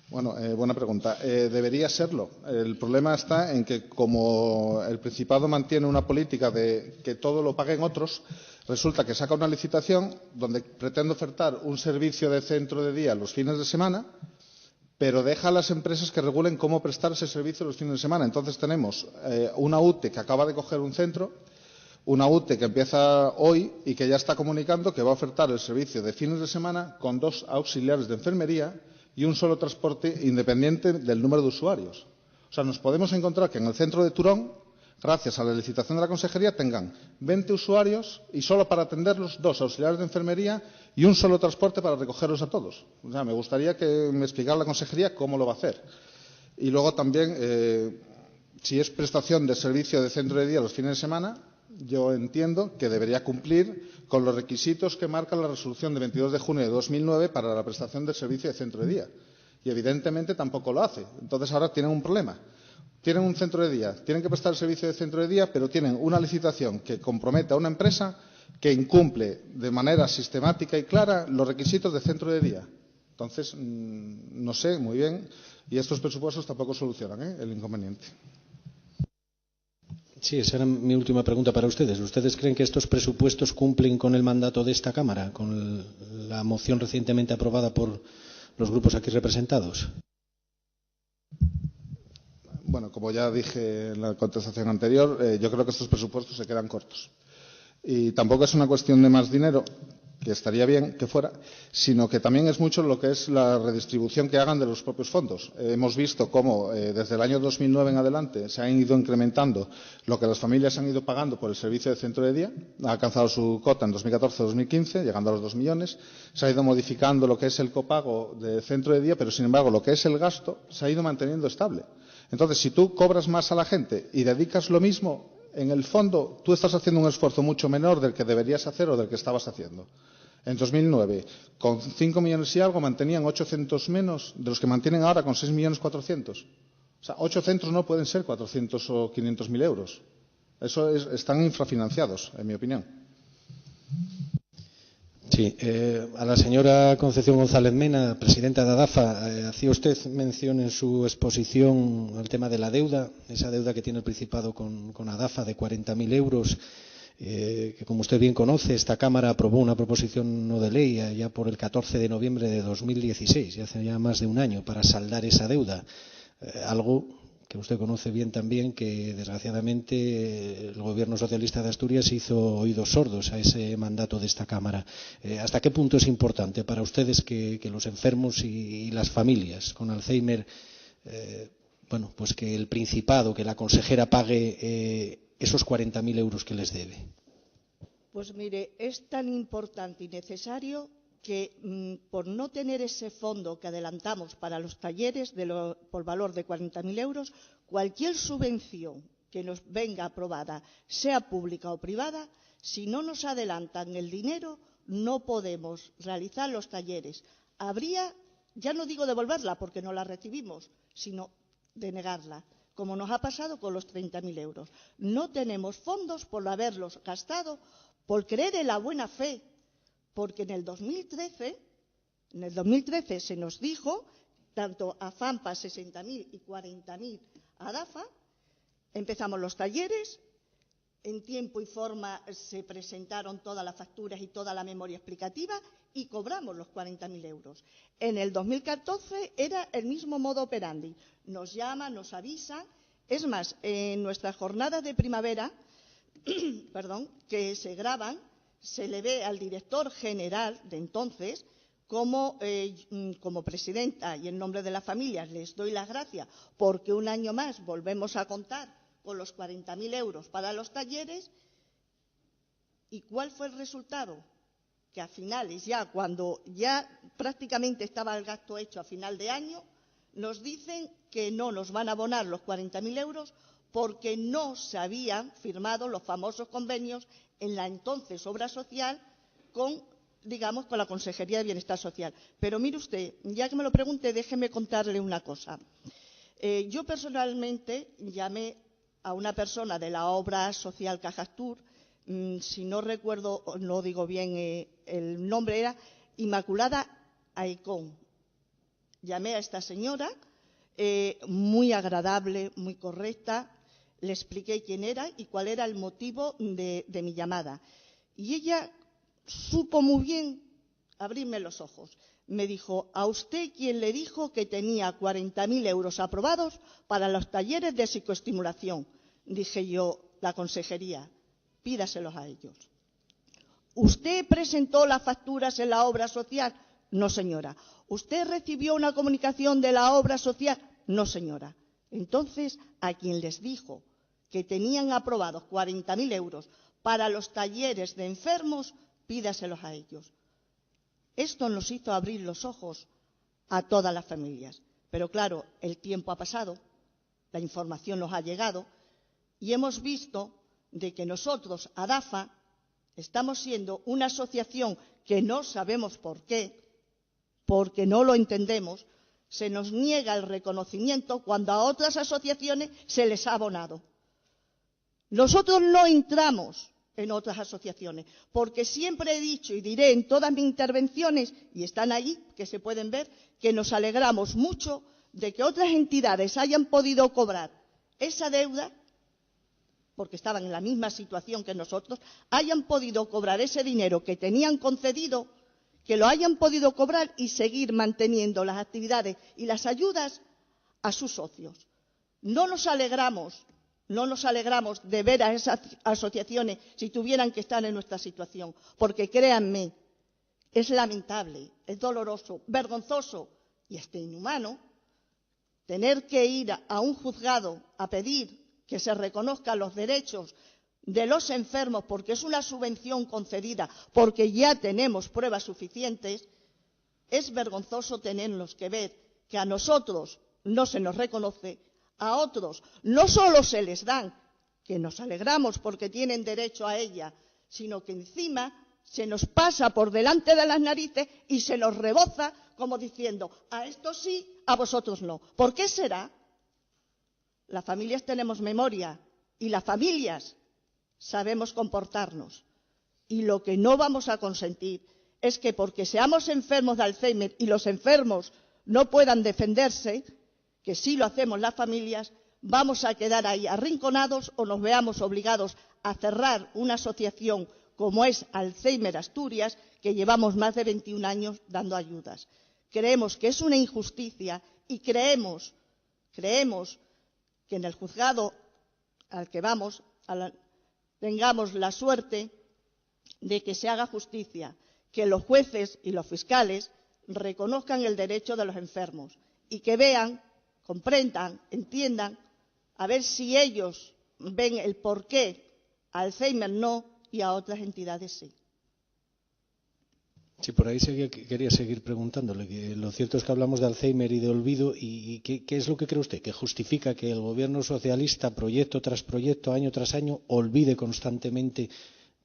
Bueno, buena pregunta. Debería serlo. El problema está en que, como el Principado mantiene una política de que todo lo paguen otros, resulta que saca una licitación donde pretende ofertar un servicio de centro de día los fines de semana, pero deja a las empresas que regulen cómo prestar ese servicio los fines de semana. Entonces tenemos una UTE que acaba de coger un centro, una UTE que empieza hoy y que ya está comunicando que va a ofertar el servicio de fines de semana con 2 auxiliares de enfermería y un solo transporte independiente del número de usuarios. O sea, nos podemos encontrar que en el centro de Turón, gracias a la licitación de la Consejería, tengan 20 usuarios y solo para atenderlos 2 auxiliares de enfermería y un solo transporte para recogerlos a todos. O sea, me gustaría que me explicara la Consejería cómo lo va a hacer. Y luego también, si es prestación de servicio de centro de día los fines de semana, yo entiendo que debería cumplir con los requisitos que marca la resolución de 22 de junio de 2009 para la prestación del servicio de centro de día. Y evidentemente tampoco lo hace. Entonces ahora tienen un problema. Tienen un centro de día, tienen que prestar el servicio de centro de día, pero tienen una licitación que compromete a una empresa que incumple de manera sistemática y clara los requisitos de centro de día. Entonces, no sé muy bien, y estos presupuestos tampoco solucionan el inconveniente. Sí, esa era mi última pregunta para ustedes. ¿Ustedes creen que estos presupuestos cumplen con el mandato de esta Cámara, con la moción recientemente aprobada por los grupos aquí representados? Bueno, como ya dije en la contestación anterior, yo creo que estos presupuestos se quedan cortos. Y tampoco es una cuestión de más dinero, que estaría bien que fuera, sino que también es mucho lo que es la redistribución que hagan de los propios fondos. Hemos visto cómo desde el año 2009 en adelante se han ido incrementando lo que las familias han ido pagando por el servicio de centro de día. Ha alcanzado su cota en 2014-2015, llegando a los 2 millones. Se ha ido modificando lo que es el copago de centro de día, pero sin embargo lo que es el gasto se ha ido manteniendo estable. Entonces, si tú cobras más a la gente y dedicas lo mismo, en el fondo tú estás haciendo un esfuerzo mucho menor del que deberías hacer o del que estabas haciendo. En 2009, con 5 millones y algo, mantenían 8 centros menos de los que mantienen ahora con 6.400.000. O sea, 8 centros no pueden ser 400 o 500.000 euros. Están infrafinanciados, en mi opinión. Sí, a la señora Concepción González Mena, presidenta de ADAFA, hacía usted mención en su exposición al tema de la deuda, esa deuda que tiene el Principado con ADAFA de 40.000 euros, que como usted bien conoce, esta Cámara aprobó una proposición no de ley ya por el 14 de noviembre de 2016, ya hace ya más de un año, para saldar esa deuda, algo que usted conoce bien también, que desgraciadamente el gobierno socialista de Asturias hizo oídos sordos a ese mandato de esta Cámara. ¿Hasta qué punto es importante para ustedes que los enfermos y las familias con Alzheimer, pues que el Principado, que la consejera pague esos 40.000 euros que les debe? Pues mire, es tan importante y necesario que por no tener ese fondo que adelantamos para los talleres por valor de 40.000 euros, cualquier subvención que nos venga aprobada, sea pública o privada, si no nos adelantan el dinero, no podemos realizar los talleres. Habría, ya no digo devolverla porque no la recibimos, sino denegarla, como nos ha pasado con los 30.000 euros. No tenemos fondos por haberlos gastado, por creer en la buena fe, porque en el 2013 se nos dijo tanto a FAMPA 60.000 y 40.000 a DAFA. Empezamos los talleres, en tiempo y forma se presentaron todas las facturas y toda la memoria explicativa y cobramos los 40.000 euros. En el 2014 era el mismo modo operandi. Nos llaman, nos avisan. Es más, en nuestras jornadas de primavera, que se graban, se le ve al director general de entonces como presidenta y en nombre de las familias les doy las gracias porque un año más volvemos a contar con los 40.000 euros para los talleres. ¿Y cuál fue el resultado? Que a finales, cuando ya prácticamente estaba el gasto hecho a final de año, nos dicen que no nos van a abonar los 40.000 euros porque no se habían firmado los famosos convenios en la entonces Obra Social con la Consejería de Bienestar Social. Pero mire usted, ya que me lo pregunte, déjeme contarle una cosa. Yo personalmente llamé a una persona de la Obra Social Cajastur, si no recuerdo, no digo bien el nombre, era Inmaculada Aicón. Llamé a esta señora, muy agradable, muy correcta, le expliqué quién era y cuál era el motivo de mi llamada. Y ella supo muy bien abrirme los ojos. Me dijo, ¿a usted quién le dijo que tenía 40.000 euros aprobados para los talleres de psicoestimulación? Dije yo, la consejería, pídaselos a ellos. ¿Usted presentó las facturas en la obra social? No, señora. ¿Usted recibió una comunicación de la obra social? No, señora. Entonces, a quien les dijo que tenían aprobados 40.000 euros para los talleres de enfermos, pídaselos a ellos. Esto nos hizo abrir los ojos a todas las familias. Pero claro, el tiempo ha pasado, la información nos ha llegado y hemos visto de que nosotros, ADAFA, estamos siendo una asociación que no sabemos por qué, porque no lo entendemos, se nos niega el reconocimiento cuando a otras asociaciones se les ha abonado. Nosotros no entramos en otras asociaciones, porque siempre he dicho y diré en todas mis intervenciones, y están ahí, que se pueden ver, que nos alegramos mucho de que otras entidades hayan podido cobrar esa deuda, porque estaban en la misma situación que nosotros, hayan podido cobrar ese dinero que tenían concedido, que lo hayan podido cobrar y seguir manteniendo las actividades y las ayudas a sus socios. No nos alegramos de ver a esas asociaciones si tuvieran que estar en nuestra situación, porque créanme, es lamentable, es doloroso, vergonzoso y hasta inhumano tener que ir a un juzgado a pedir que se reconozcan los derechos de los enfermos porque es una subvención concedida, porque ya tenemos pruebas suficientes. Es vergonzoso tenernos que ver que a nosotros no se nos reconoce, a otros no solo se les dan, que nos alegramos porque tienen derecho a ella, sino que encima se nos pasa por delante de las narices y se nos reboza como diciendo, a estos sí, a vosotros no. ¿Por qué será? Las familias tenemos memoria y las familias sabemos comportarnos. Y lo que no vamos a consentir es que porque seamos enfermos de Alzheimer y los enfermos no puedan defenderse, que sí lo hacemos las familias, vamos a quedar ahí arrinconados o nos veamos obligados a cerrar una asociación como es Alzheimer Asturias, que llevamos más de 21 años dando ayudas. Creemos que es una injusticia y creemos que en el juzgado al que vamos tengamos la suerte de que se haga justicia, que los jueces y los fiscales reconozcan el derecho de los enfermos y que vean, comprendan, entiendan, a ver si ellos ven el porqué a Alzheimer no y a otras entidades sí. Sí, por ahí quería seguir preguntándole. Que lo cierto es que hablamos de Alzheimer y de olvido. ¿Y qué es lo que cree usted? ¿Que justifica que el gobierno socialista, proyecto tras proyecto, año tras año, olvide constantemente,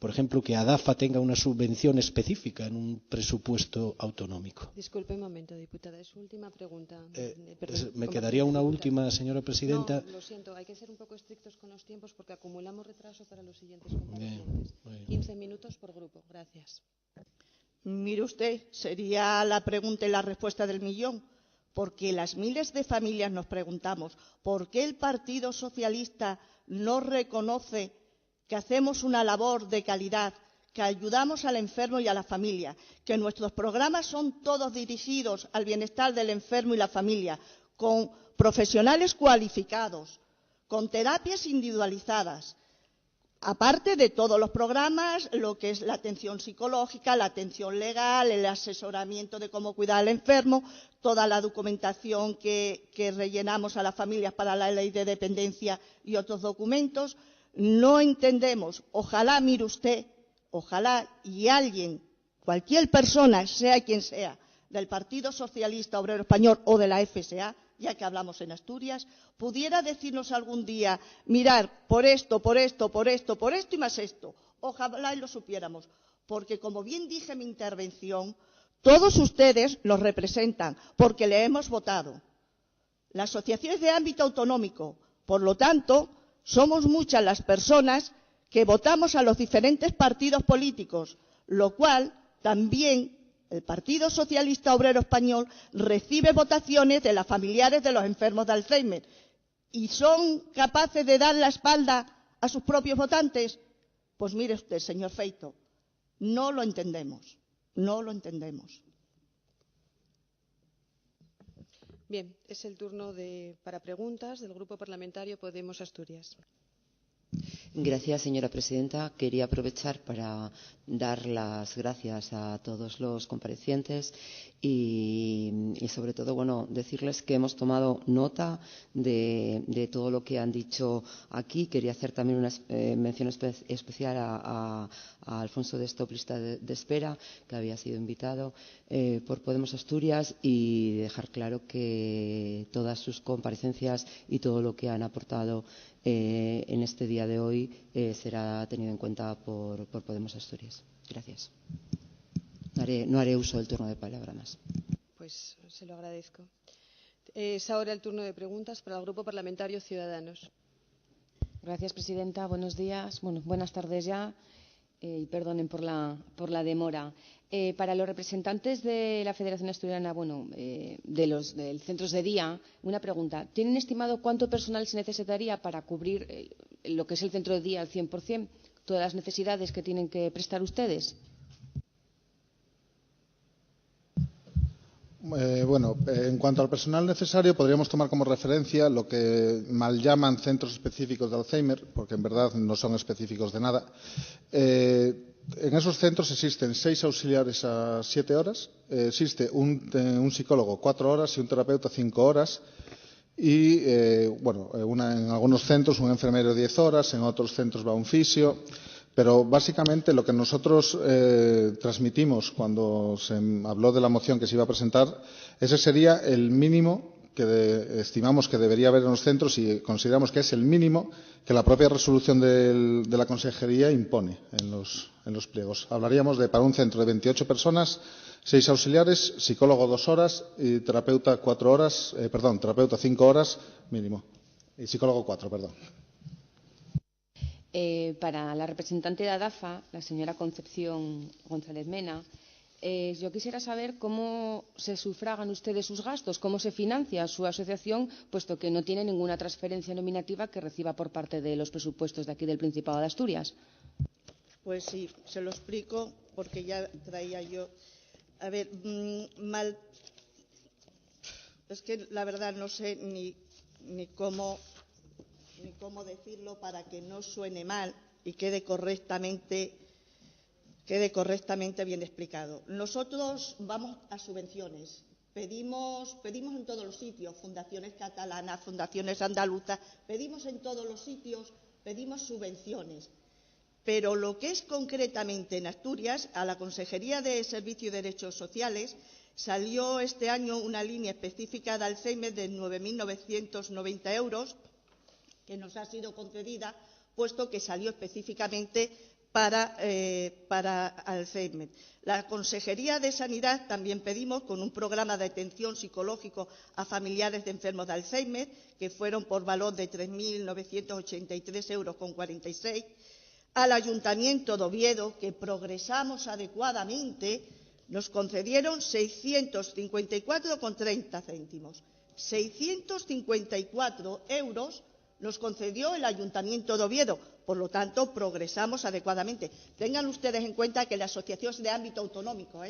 por ejemplo, que ADAFA tenga una subvención específica en un presupuesto autonómico? Disculpe un momento, diputada. Es su última pregunta. Me quedaría una última, señora presidenta. No, lo siento. Hay que ser un poco estrictos con los tiempos porque acumulamos retraso para los siguientes comparecientes. 15 minutos por grupo. Gracias. Mire usted, sería la pregunta y la respuesta del millón, porque las miles de familias nos preguntamos ¿por qué el Partido Socialista no reconoce que hacemos una labor de calidad, que ayudamos al enfermo y a la familia, que nuestros programas son todos dirigidos al bienestar del enfermo y la familia, con profesionales cualificados, con terapias individualizadas, aparte de todos los programas, lo que es la atención psicológica, la atención legal, el asesoramiento de cómo cuidar al enfermo, toda la documentación que rellenamos a las familias para la ley de dependencia y otros documentos? No entendemos, ojalá, mire usted, ojalá y alguien, cualquier persona, sea quien sea, del Partido Socialista Obrero Español o de la FSA, ya que hablamos en Asturias, pudiera decirnos algún día, mirar, por esto y más esto. Ojalá y lo supiéramos, porque como bien dije en mi intervención, todos ustedes los representan, porque le hemos votado. Las asociaciones de ámbito autonómico, por lo tanto, somos muchas las personas que votamos a los diferentes partidos políticos, lo cual también el Partido Socialista Obrero Español recibe votaciones de las familiares de los enfermos de Alzheimer. ¿Y son capaces de dar la espalda a sus propios votantes? Pues mire usted, señor Feito, no lo entendemos, no lo entendemos. Bien, es el turno para preguntas del Grupo Parlamentario Podemos Asturias. Gracias, señora presidenta. Quería aprovechar para dar las gracias a todos los comparecientes y sobre todo, decirles que hemos tomado nota de todo lo que han dicho aquí. Quería hacer también una mención especial a Alfonso de Stop, lista de espera, que había sido invitado por Podemos Asturias, y dejar claro que todas sus comparecencias y todo lo que han aportado en este día de hoy será tenido en cuenta por Podemos Asturias. Gracias. No haré uso del turno de palabra más. Pues se lo agradezco. Es ahora el turno de preguntas para el Grupo Parlamentario Ciudadanos. Gracias, presidenta. Buenos días. Buenas tardes ya. Y perdonen por la demora. Para los representantes de la Federación Asturiana, de los centros de día, una pregunta. ¿Tienen estimado cuánto personal se necesitaría para cubrir lo que es el centro de día al 100%, todas las necesidades que tienen que prestar ustedes? En cuanto al personal necesario, podríamos tomar como referencia lo que mal llaman centros específicos de Alzheimer, porque en verdad no son específicos de nada. En esos centros existen 6 auxiliares a 7 horas, existe un psicólogo 4 horas y un terapeuta 5 horas, y en algunos centros un enfermero 10 horas, en otros centros va un fisio. Pero básicamente lo que nosotros transmitimos cuando se habló de la moción que se iba a presentar, ese sería el mínimo que estimamos que debería haber en los centros, y consideramos que es el mínimo que la propia resolución de la Consejería impone en los pliegos. Hablaríamos de, para un centro de 28 personas, 6 auxiliares, psicólogo 2 horas y terapeuta 5 horas mínimo. Y psicólogo 4, perdón. Para la representante de ADAFA, la señora Concepción González Mena, yo quisiera saber cómo se sufragan ustedes sus gastos, cómo se financia su asociación, puesto que no tiene ninguna transferencia nominativa que reciba por parte de los presupuestos de aquí del Principado de Asturias. Pues sí, se lo explico, porque ya traía yo. A ver, es que la verdad no sé ni cómo decirlo para que no suene mal y quede correctamente bien explicado. Nosotros vamos a subvenciones, pedimos en todos los sitios, fundaciones catalanas, fundaciones andaluzas, pedimos en todos los sitios, pedimos subvenciones. Pero lo que es concretamente en Asturias, a la Consejería de Servicios y Derechos Sociales salió este año una línea específica de Alzheimer de 9.990 euros, que nos ha sido concedida, puesto que salió específicamente para Alzheimer. La Consejería de Sanidad también pedimos, con un programa de atención psicológico a familiares de enfermos de Alzheimer, que fueron por valor de 3.983,46 euros. Al Ayuntamiento de Oviedo, que progresamos adecuadamente, nos concedieron 654,30 céntimos. 654 euros nos concedió el Ayuntamiento de Oviedo. Por lo tanto, progresamos adecuadamente. Tengan ustedes en cuenta que la asociación es de ámbito autonómico,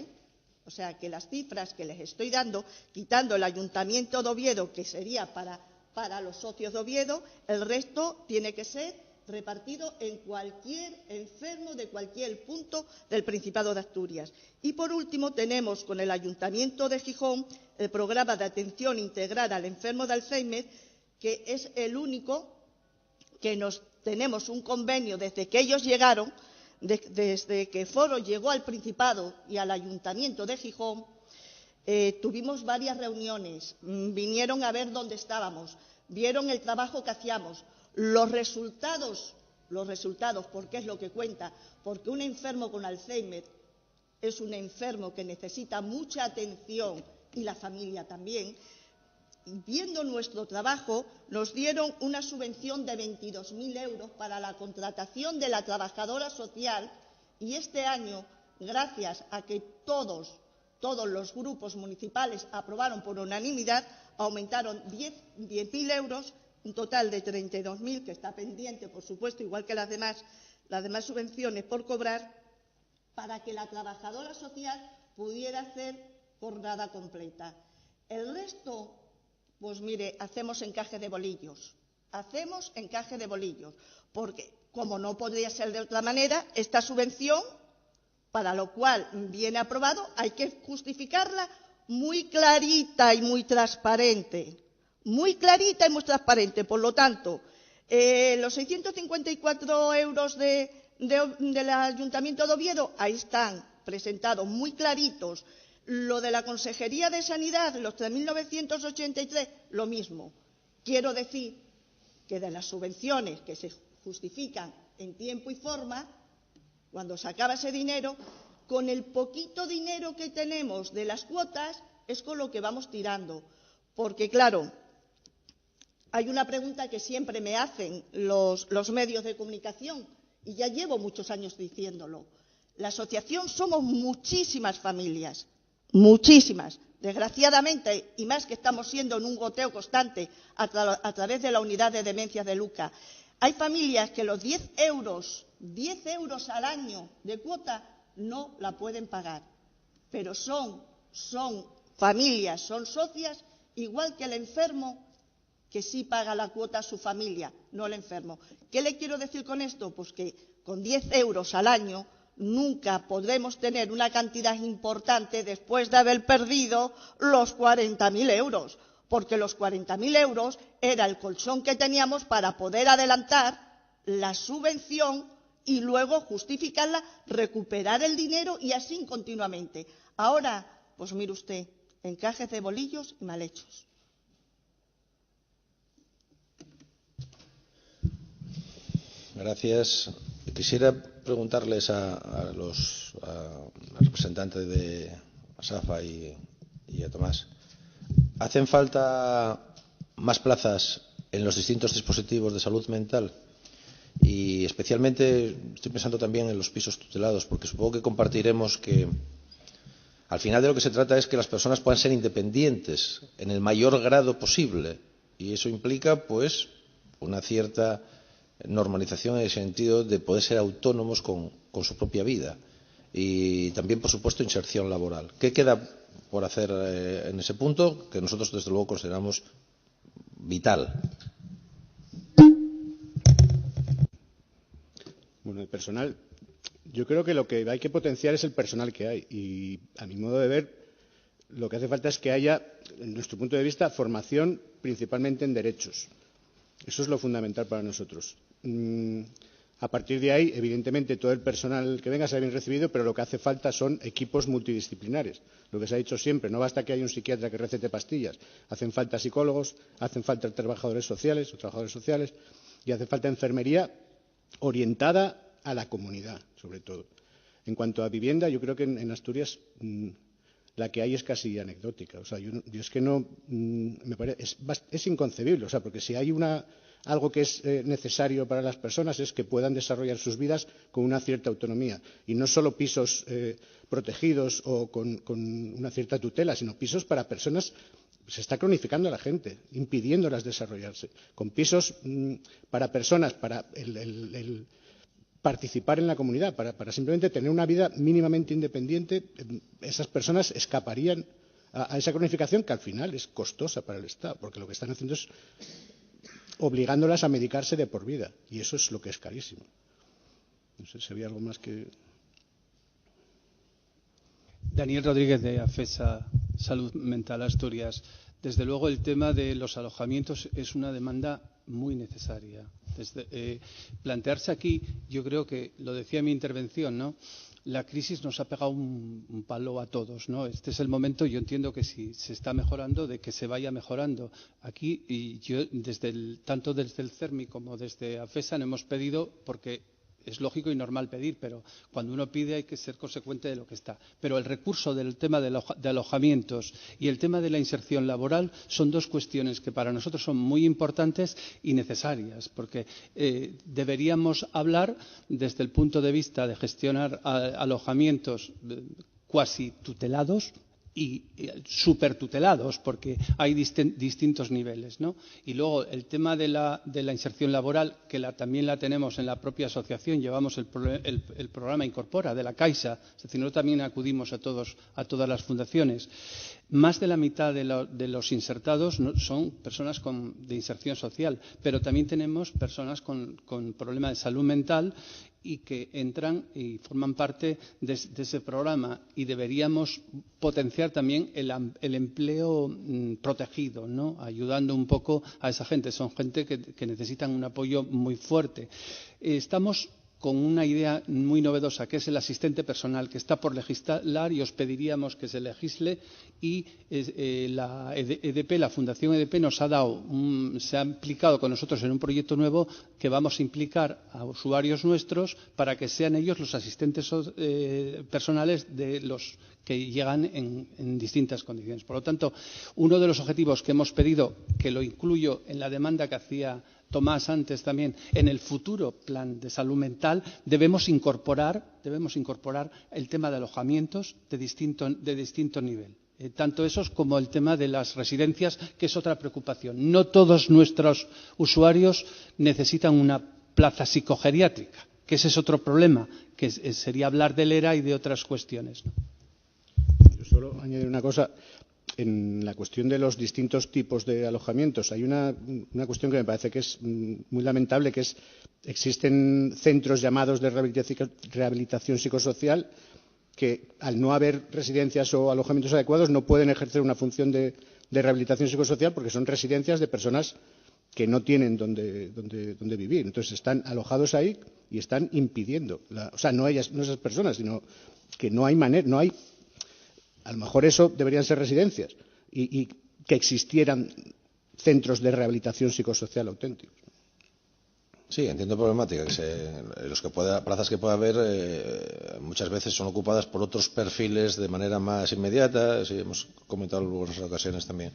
O sea, que las cifras que les estoy dando, quitando el Ayuntamiento de Oviedo, que sería para los socios de Oviedo, el resto tiene que ser repartido en cualquier enfermo de cualquier punto del Principado de Asturias. Y, por último, tenemos con el Ayuntamiento de Gijón el programa de atención integral al enfermo de Alzheimer, que es el único que tenemos un convenio desde que ellos llegaron, desde que Foro llegó al Principado y al Ayuntamiento de Gijón. Tuvimos varias reuniones, vinieron a ver dónde estábamos, vieron el trabajo que hacíamos, los resultados, porque es lo que cuenta, porque un enfermo con Alzheimer es un enfermo que necesita mucha atención y la familia también. Viendo nuestro trabajo, nos dieron una subvención de 22.000 euros para la contratación de la trabajadora social y este año, gracias a que todos los grupos municipales aprobaron por unanimidad, aumentaron 10.000 euros, un total de 32.000, que está pendiente, por supuesto, igual que las demás subvenciones por cobrar, para que la trabajadora social pudiera hacer jornada completa. El resto, pues mire, hacemos encaje de bolillos, porque, como no podría ser de otra manera, esta subvención, para lo cual viene aprobado, hay que justificarla muy clarita y muy transparente. Por lo tanto, los 654 euros del Ayuntamiento de Oviedo, ahí están presentados muy claritos. Lo de la Consejería de Sanidad, los 3.983, lo mismo. Quiero decir que de las subvenciones que se justifican en tiempo y forma, cuando se acaba ese dinero, con el poquito dinero que tenemos de las cuotas es con lo que vamos tirando. Porque, claro, hay una pregunta que siempre me hacen los medios de comunicación, y ya llevo muchos años diciéndolo. La asociación somos muchísimas familias, muchísimas. Desgraciadamente, y más que estamos siendo en un goteo constante a través de la unidad de demencias de Luca, hay familias que los 10 euros al año de cuota no la pueden pagar, pero son familias, son socias, igual que el enfermo, que sí paga la cuota a su familia, no el enfermo. ¿Qué le quiero decir con esto? Pues que con 10 euros al año nunca podremos tener una cantidad importante después de haber perdido los 40.000 euros, porque los 40.000 euros era el colchón que teníamos para poder adelantar la subvención y luego justificarla, recuperar el dinero y así continuamente. Ahora, pues mire usted, encajes de bolillos y mal hechos. Gracias. Quisiera preguntarles a los representantes de Safa y a Tomás. ¿Hacen falta más plazas en los distintos dispositivos de salud mental? Y especialmente estoy pensando también en los pisos tutelados, porque supongo que compartiremos que al final de lo que se trata es que las personas puedan ser independientes en el mayor grado posible. Y eso implica, pues, una cierta normalización en el sentido de poder ser autónomos con su propia vida y también, por supuesto, inserción laboral. ¿Qué queda por hacer en ese punto que nosotros, desde luego, consideramos vital? Bueno, el personal, yo creo que lo que hay que potenciar es el personal que hay y, a mi modo de ver, lo que hace falta es que haya, en nuestro punto de vista, formación principalmente en derechos. Eso es lo fundamental para nosotros. A partir de ahí, evidentemente, todo el personal que venga será bien recibido, pero lo que hace falta son equipos multidisciplinares. Lo que se ha dicho siempre, no basta que haya un psiquiatra que recete pastillas. Hacen falta psicólogos, hacen falta trabajadores sociales y hace falta enfermería orientada a la comunidad, sobre todo. En cuanto a vivienda, yo creo que en Asturias la que hay es casi anecdótica. O sea, yo es que no me parece, es inconcebible. O sea, porque si hay una algo que es necesario para las personas es que puedan desarrollar sus vidas con una cierta autonomía, y no solo pisos protegidos o con una cierta tutela, sino pisos para personas. Se está cronificando a la gente, impidiéndolas desarrollarse. Con pisos para personas, para el participar en la comunidad, para simplemente tener una vida mínimamente independiente, esas personas escaparían a esa cronificación, que al final es costosa para el Estado, porque lo que están haciendo es obligándolas a medicarse de por vida, y eso es lo que es carísimo. No sé si había algo más que... Daniel Rodríguez, de AFESA Salud Mental Asturias. Desde luego, el tema de los alojamientos es una demanda muy necesaria. Plantearse aquí, yo creo que lo decía en mi intervención, ¿no? La crisis nos ha pegado un palo a todos, ¿no? Este es el momento, yo entiendo que si se está mejorando, de que se vaya mejorando. Aquí, y yo tanto desde el CERMI como desde AFESA, no hemos pedido, porque es lógico y normal pedir, pero cuando uno pide hay que ser consecuente de lo que está. Pero el recurso del tema de alojamientos y el tema de la inserción laboral son dos cuestiones que para nosotros son muy importantes y necesarias, porque deberíamos hablar desde el punto de vista de gestionar alojamientos cuasi tutelados y supertutelados, porque hay distintos niveles, ¿no? Y luego el tema de la inserción laboral, que también la tenemos en la propia asociación, llevamos el programa Incorpora de la Caixa, es decir, nosotros también acudimos a todas las fundaciones. Más de la mitad de los insertados son personas de inserción social, pero también tenemos personas con problemas de salud mental y que entran y forman parte de ese programa, y deberíamos potenciar también el empleo protegido, ¿no? Ayudando un poco a esa gente. Son gente que necesitan un apoyo muy fuerte. Estamos con una idea muy novedosa, que es el asistente personal, que está por legislar, y os pediríamos que se legisle, y la EDP, la Fundación EDP, se ha implicado con nosotros en un proyecto nuevo que vamos a implicar a usuarios nuestros para que sean ellos los asistentes personales de los que llegan en distintas condiciones. Por lo tanto, uno de los objetivos que hemos pedido, que lo incluyo en la demanda que hacía Tomás antes también, en el futuro plan de salud mental debemos incorporar el tema de alojamientos de distinto nivel. Tanto esos como el tema de las residencias, que es otra preocupación. No todos nuestros usuarios necesitan una plaza psicogeriátrica, que ese es otro problema, que sería hablar del ERA y de otras cuestiones, ¿no? Yo solo añadir una cosa. En la cuestión de los distintos tipos de alojamientos hay una cuestión que me parece que es muy lamentable, que es existen centros llamados de rehabilitación psicosocial que, al no haber residencias o alojamientos adecuados, no pueden ejercer una función de rehabilitación psicosocial, porque son residencias de personas que no tienen donde vivir. Entonces están alojados ahí y están impidiendo, no esas personas, sino que no hay manera, a lo mejor eso deberían ser residencias y que existieran centros de rehabilitación psicosocial auténticos. Sí, entiendo la problemática. Plazas que pueda haber muchas veces son ocupadas por otros perfiles de manera más inmediata. Sí, hemos comentado en algunas ocasiones también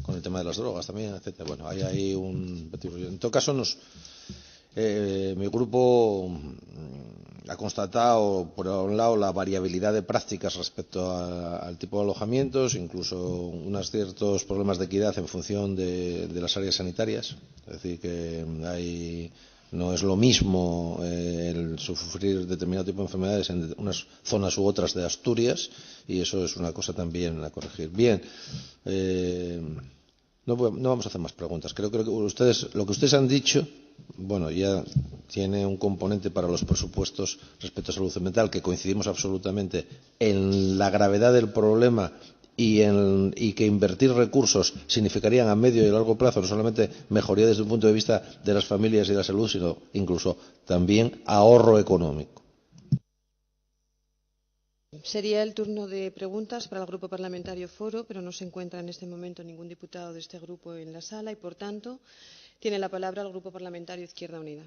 con el tema de las drogas también, etcétera. Bueno, hay ahí en todo caso mi grupo ha constatado, por un lado, la variabilidad de prácticas respecto al tipo de alojamientos, incluso unos ciertos problemas de equidad en función de las áreas sanitarias. Es decir, que no es lo mismo el sufrir determinado tipo de enfermedades en unas zonas u otras de Asturias, y eso es una cosa también a corregir. Bien. No vamos a hacer más preguntas. Creo que lo que ustedes han dicho, bueno, ya tiene un componente para los presupuestos respecto a salud mental, que coincidimos absolutamente en la gravedad del problema y que invertir recursos significarían a medio y largo plazo no solamente mejoría desde un punto de vista de las familias y de la salud, sino incluso también ahorro económico. Sería el turno de preguntas para el Grupo Parlamentario Foro, pero no se encuentra en este momento ningún diputado de este grupo en la sala y, por tanto, tiene la palabra el Grupo Parlamentario Izquierda Unida.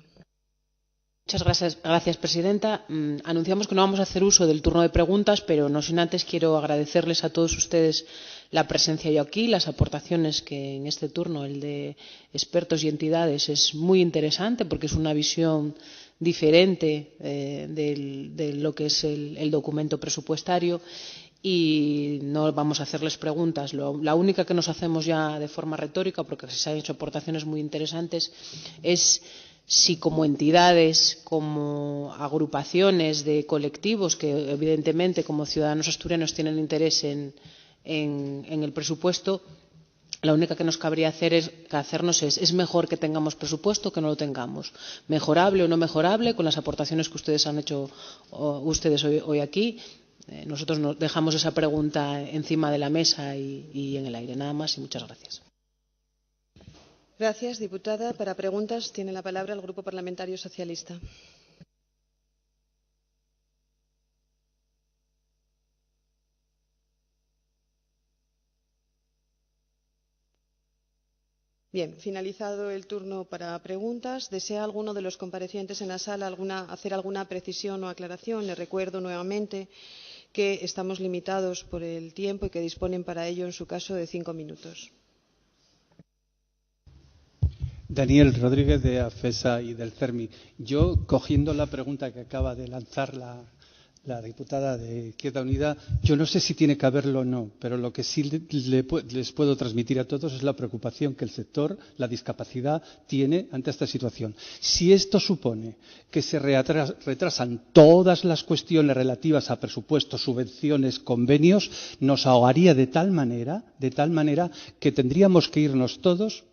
Muchas gracias, presidenta. Anunciamos que no vamos a hacer uso del turno de preguntas, pero no sin antes quiero agradecerles a todos ustedes la presencia yo aquí, las aportaciones que en este turno, el de expertos y entidades, es muy interesante porque es una visión diferente de lo que es el documento presupuestario. Y no vamos a hacerles preguntas. La única que nos hacemos ya de forma retórica, porque se han hecho aportaciones muy interesantes, es si como entidades, como agrupaciones de colectivos que evidentemente como ciudadanos asturianos tienen interés en el presupuesto, la única que nos cabría hacernos es mejor que tengamos presupuesto que no lo tengamos. Mejorable o no mejorable, con las aportaciones que ustedes han hecho hoy aquí. Nosotros nos dejamos esa pregunta encima de la mesa y en el aire. Nada más y muchas gracias. Gracias, diputada. Para preguntas tiene la palabra el Grupo Parlamentario Socialista. Bien, finalizado el turno para preguntas, ¿desea alguno de los comparecientes en la sala hacer alguna precisión o aclaración? Le recuerdo nuevamente que estamos limitados por el tiempo y que disponen para ello, en su caso, de 5 minutos. Daniel Rodríguez, de AFESA y del CERMI. Yo, cogiendo la pregunta que acaba de lanzar la diputada de Izquierda Unida, yo no sé si tiene que haberlo o no, pero lo que sí les puedo transmitir a todos es la preocupación que el sector, la discapacidad, tiene ante esta situación. Si esto supone que se retrasan todas las cuestiones relativas a presupuestos, subvenciones, convenios, nos ahogaría de tal manera que tendríamos que irnos todos,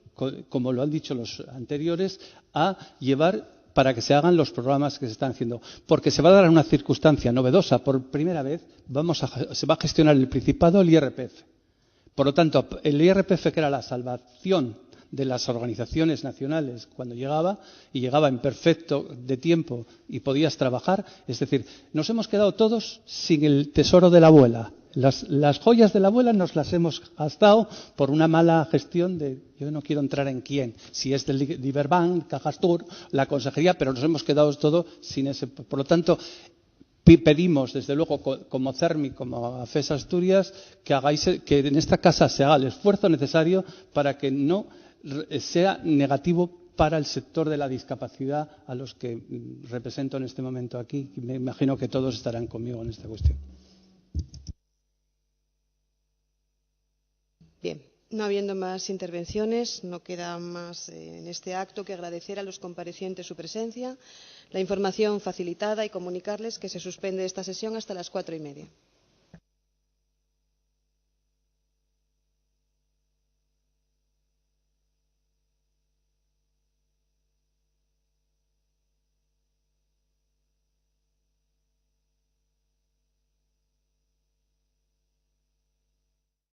como lo han dicho los anteriores, a llevar para que se hagan los programas que se están haciendo. Porque se va a dar una circunstancia novedosa. Por primera vez se va a gestionar el Principado el IRPF. Por lo tanto, el IRPF, que era la salvación de las organizaciones nacionales cuando llegaba, y llegaba en perfecto de tiempo y podías trabajar, es decir, nos hemos quedado todos sin el tesoro de la abuela. Las joyas de la abuela nos las hemos gastado por una mala gestión de, yo no quiero entrar en quién, si es del Liberbank, Cajastur, la consejería, pero nos hemos quedado todos sin ese. Por lo tanto, pedimos, desde luego, como CERMI, como AFES Asturias, que en esta casa se haga el esfuerzo necesario para que no sea negativo para el sector de la discapacidad a los que represento en este momento aquí. Me imagino que todos estarán conmigo en esta cuestión. Bien, no habiendo más intervenciones, no queda más en este acto que agradecer a los comparecientes su presencia, la información facilitada y comunicarles que se suspende esta sesión hasta las 4:30.